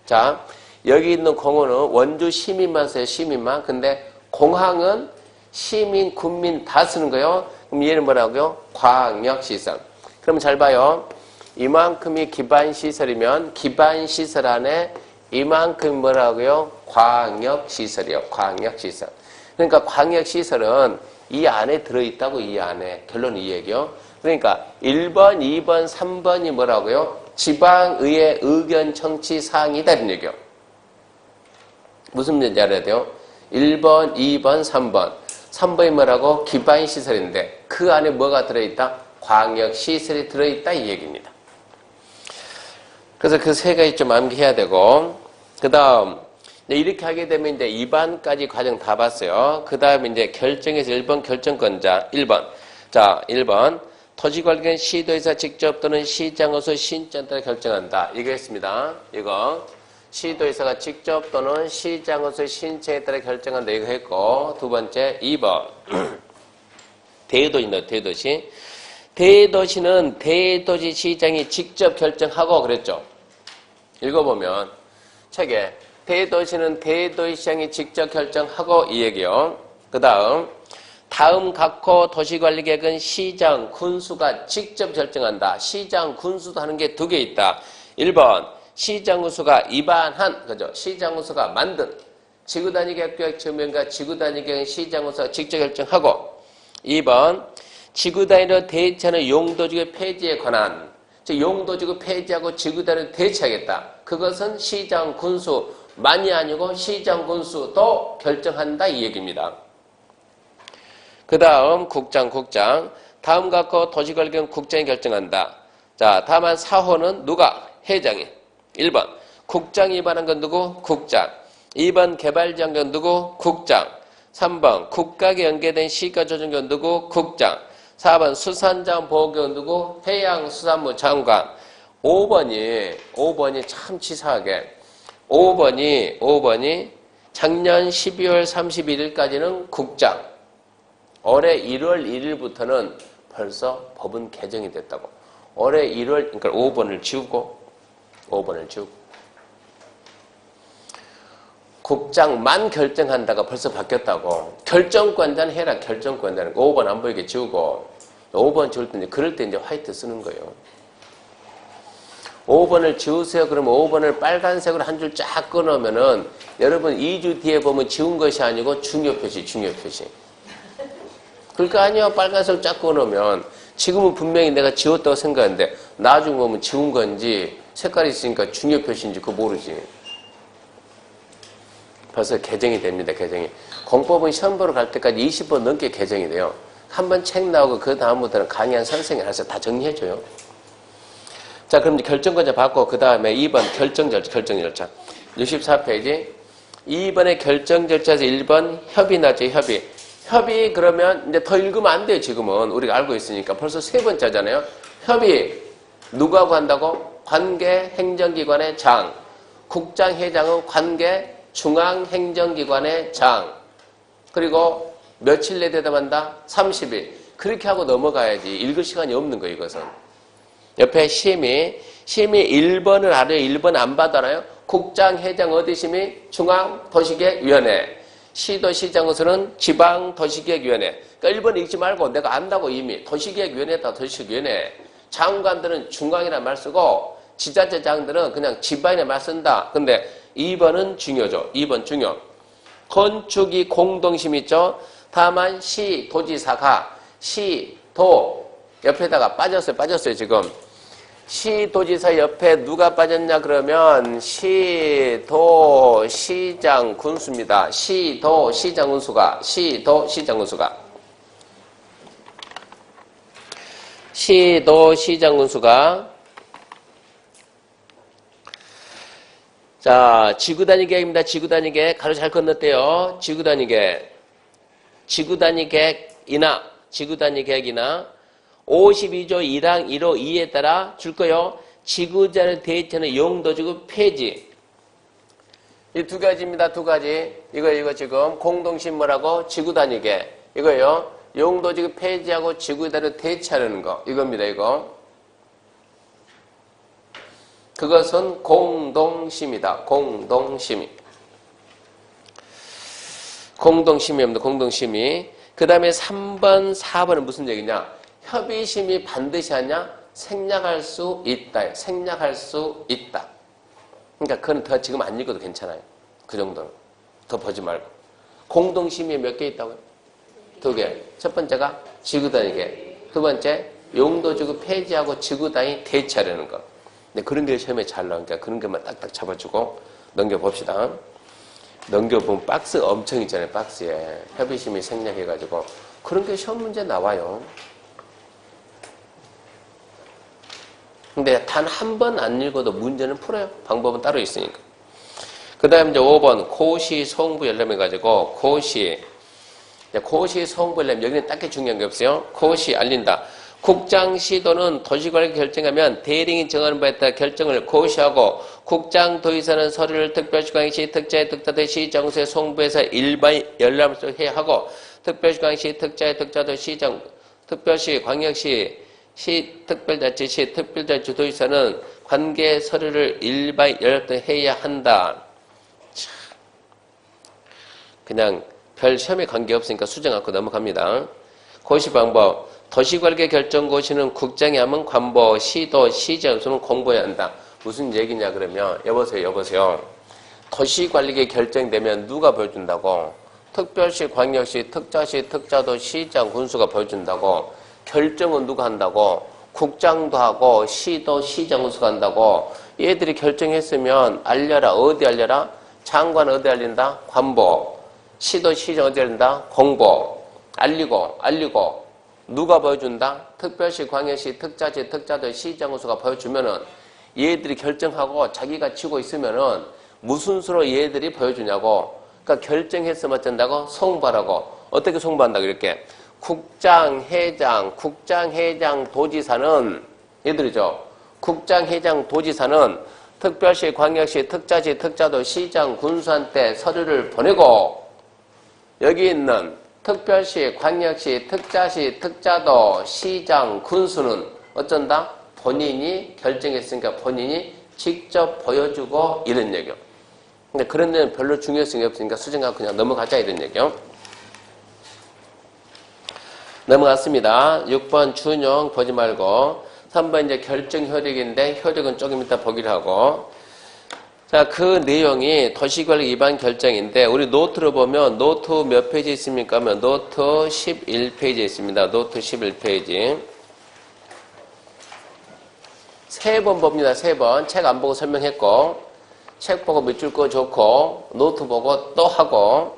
A: 자, 여기 있는 공원은 원주 시민만 써요, 시민만. 근데 공항은 시민, 군민 다 쓰는 거예요. 그럼 얘는 뭐라고요? 광역시설. 그럼 잘 봐요. 이만큼이 기반시설이면 기반시설 안에 이만큼 뭐라고요? 광역시설이요. 광역시설. 그러니까 광역시설은 이 안에 들어있다고, 이 안에. 결론은 이 얘기요. 그러니까 1번, 2번, 3번이 뭐라고요? 지방의회 의견 청취 사항이다 이런 얘기요. 무슨 문제인지 알아야 돼요? 1번, 2번, 3번. 3번이 뭐라고? 기반시설인데 그 안에 뭐가 들어있다? 광역시설이 들어있다 이 얘기입니다. 그래서 그 3가지 좀 암기해야 되고 그 다음 이렇게 하게 되면 이제 2반까지 과정 다 봤어요. 그 다음에 이제 결정에서 1번 결정권자 1번. 자, 1번. 토지관리는 시도에서 직접 또는 시장으로서 신청에 따라 결정한다. 이거 했습니다. 이거. 시도에서가 직접 또는 시장으로서 신청에 따라 결정한다. 이거 했고. 2번째, 2번. 대도시는 대도시 시장이 직접 결정하고 그랬죠. 읽어보면 책에 대도시는 대도시장이 직접 결정하고 이 얘기요. 그 다음 각호 도시관리계획은 시장, 군수가 직접 결정한다. 시장, 군수도 하는 게 2개 있다. 1번 시장 군수가 입안한, 그죠? 시장 군수가 만든 지구단위계획 지원과 지구단위계획 시장 군수가 직접 결정하고 2번 지구단위로 대체하는 용도지구 폐지에 관한 즉 용도지구 폐지하고 지구단위로 대체하겠다. 그것은 시장 군수만이 아니고 시장 군수도 결정한다 이 얘기입니다. 그 다음 국장. 다음 각호 도시관리계획은 국장이 결정한다. 자, 다만 사호는 누가? 회장이. 1번 국장이 위반한 건 누구? 국장. 2번 개발지원경 누구? 국장. 3번 국가에 연계된 시가조정경 누구? 국장. 4번 수산자원보호경 누구? 해양수산부 장관. 5번이 참 치사하게 5번이 작년 12월 31일까지는 국장. 올해 1월 1일부터는 벌써 법은 개정이 됐다고. 올해 1월, 그러니까 5번을 지우고 5번을 지우고. 국장만 결정한다가 벌써 바뀌었다고. 결정권자는 해라. 결정권자는 5번 안 보이게 지우고 5번 지울 때 이제 그럴 때 이제 화이트 쓰는 거예요. 5번을 지우세요. 그러면 5번을 빨간색으로 한 줄 쫙 끊으면은 여러분 2주 뒤에 보면 지운 것이 아니고 중요 표시, 중요 표시. 그러니까 아니요. 빨간색을 쫙 끊으면 지금은 분명히 내가 지웠다고 생각하는데 나중에 보면 지운 건지 색깔이 있으니까 중요 표시인지 그거 모르지. 벌써 개정이 됩니다. 개정이. 공법은 시험 보러 갈 때까지 20번 넘게 개정이 돼요. 한번 책 나오고 그 다음부터는 강의한 선생님이 알아서 다 정리해줘요. 자, 그럼 이제 결정권자 받고 그 다음에 2번 결정 절차. 64페이지. 2번의 결정 절차에서 1번 협의 나죠. 협의 그러면 이제 더 읽으면 안 돼요. 지금은 우리가 알고 있으니까 벌써 세 번째잖아요. 협의 누구하고 한다고? 관계 행정기관의 장. 국장회장은 관계 중앙행정기관의 장. 그리고 며칠 내에 대답한다? 30일. 그렇게 하고 넘어가야지. 읽을 시간이 없는 거예요, 이것은. 옆에 심의 1번을 알아요? 1번 안 받아요? 국장회장 어디 심의? 중앙도시계획위원회. 시도시장으로서는 지방도시계획위원회. 그러니까 1번 읽지 말고 내가 안다고 이미. 도시계획위원회다, 도시계획위원회. 장관들은 중앙이라 말 쓰고 지자체장들은 그냥 지방이라 말 쓴다. 근데 2번은 중요죠. 2번 중요. 건축이 공동심 있죠. 다만 시도지사가 시도 옆에다가 빠졌어요 지금. 시도지사 옆에 누가 빠졌냐 그러면 시도시장 군수입니다. 시도시장 군수가 자, 지구단위 계획입니다. 지구단위 계획. 가로 잘 건넜대요. 지구단위 계획이나 52조 1항 1호 2에 따라 줄 거요. 지구자를 대체하는 용도지구 폐지. 이 두 가지입니다. 두 가지. 이거 지금 공동심 뭐라고? 지구단위 계획. 이거요. 용도지구 폐지하고 지구자를 대체하려는 거. 이겁니다. 이거. 그것은 공동심이다. 공동심입니다. 공동심이. 그 다음에 3번, 4번은 무슨 얘기냐? 협의심이 반드시 하냐? 생략할 수 있다. 생략할 수 있다. 그러니까 그건 더 지금 안 읽어도 괜찮아요. 그 정도는. 더 보지 말고. 공동심이 몇 개 있다고요? 2개. 첫 번째가 지구단위 계획. 두 번째, 용도지구 폐지하고 지구단위 대체하려는 것. 근데 그런 게 시험에 잘 나오니까 그런 것만 딱딱 잡아주고 넘겨봅시다. 넘겨보면 박스 엄청 있잖아요. 박스에. 협의심이 생략해가지고. 그런 게 시험 문제 나와요. 근데 단 한 번 안 읽어도 문제는 풀어요. 방법은 따로 있으니까. 그 다음에 이제 5번 고시 소홍부 열람 해가지고 고시 소홍부 열람 여기는 딱히 중요한 게 없어요. 고시 알린다. 국장 시도는 도시관리 결정하면 대령이 정하는 바에 따라 결정을 고시하고 국장 도의사는 서류를 특별시광역시 특자의 특자도 시정수에 송부해서 일반 열람을 해야 하고 특별시광역시 특자의 특자도 시정 특별시 광역시 시 특별자치시 특별자치 도의사는 관계 서류를 일반 열람해야 한다. 참. 그냥 별 시험에 관계없으니까 수정 않고 넘어갑니다. 고시 방법. 도시관리 결정고시는 국장이 하면 관보, 시도, 시정수는 공부해야 한다. 무슨 얘기냐 그러면 여보세요. 도시관리계 결정되면 누가 보여준다고? 특별시, 광역시, 특자시, 특자도, 시장, 군수가 보여준다고. 결정은 누가 한다고? 국장도 하고 시도, 시장, 군수가 한다고. 얘들이 결정했으면 알려라. 어디 알려라? 장관 어디 알린다? 관보. 시도, 시장 어디 알린다? 공보. 알리고 누가 보여준다? 특별시, 광역시, 특자시, 특자도, 시장, 군수가 보여주면은 얘들이 결정하고 자기가 치고 있으면은 무슨 수로 얘들이 보여주냐고. 그러니까 결정했으면 어쩐다고? 송부하라고. 어떻게 송부한다고 이렇게. 국장, 회장, 도지사는 얘들이죠. 국장, 회장, 도지사는 특별시, 광역시, 특자시, 특자도, 시장, 군수한테 서류를 보내고 여기 있는 특별시, 광역시, 특자시, 특자도, 시장, 군수는 어쩐다? 본인이 결정했으니까 본인이 직접 보여주고 이런 얘기요. 근데 그런 데는 별로 중요성이 없으니까 수정하고 그냥 넘어가자 이런 얘기요. 넘어갔습니다. 6번 준용 보지 말고 3번 이제 결정 효력인데 효력은 조금 이따 보기로 하고 자, 그 내용이 도시관리 위반 결정인데 우리 노트로 보면 노트 몇 페이지 있습니까? 하면 노트 11페이지에 있습니다. 노트 11페이지. 3번 봅니다. 3번. 책 안 보고 설명했고 책 보고 몇 줄 거 좋고 노트 보고 또 하고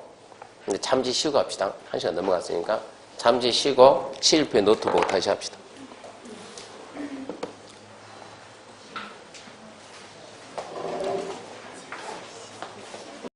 A: 잠시 쉬고 합시다. 1시간 넘어갔으니까 잠시 쉬고 11페이지 노트 보고 다시 합시다.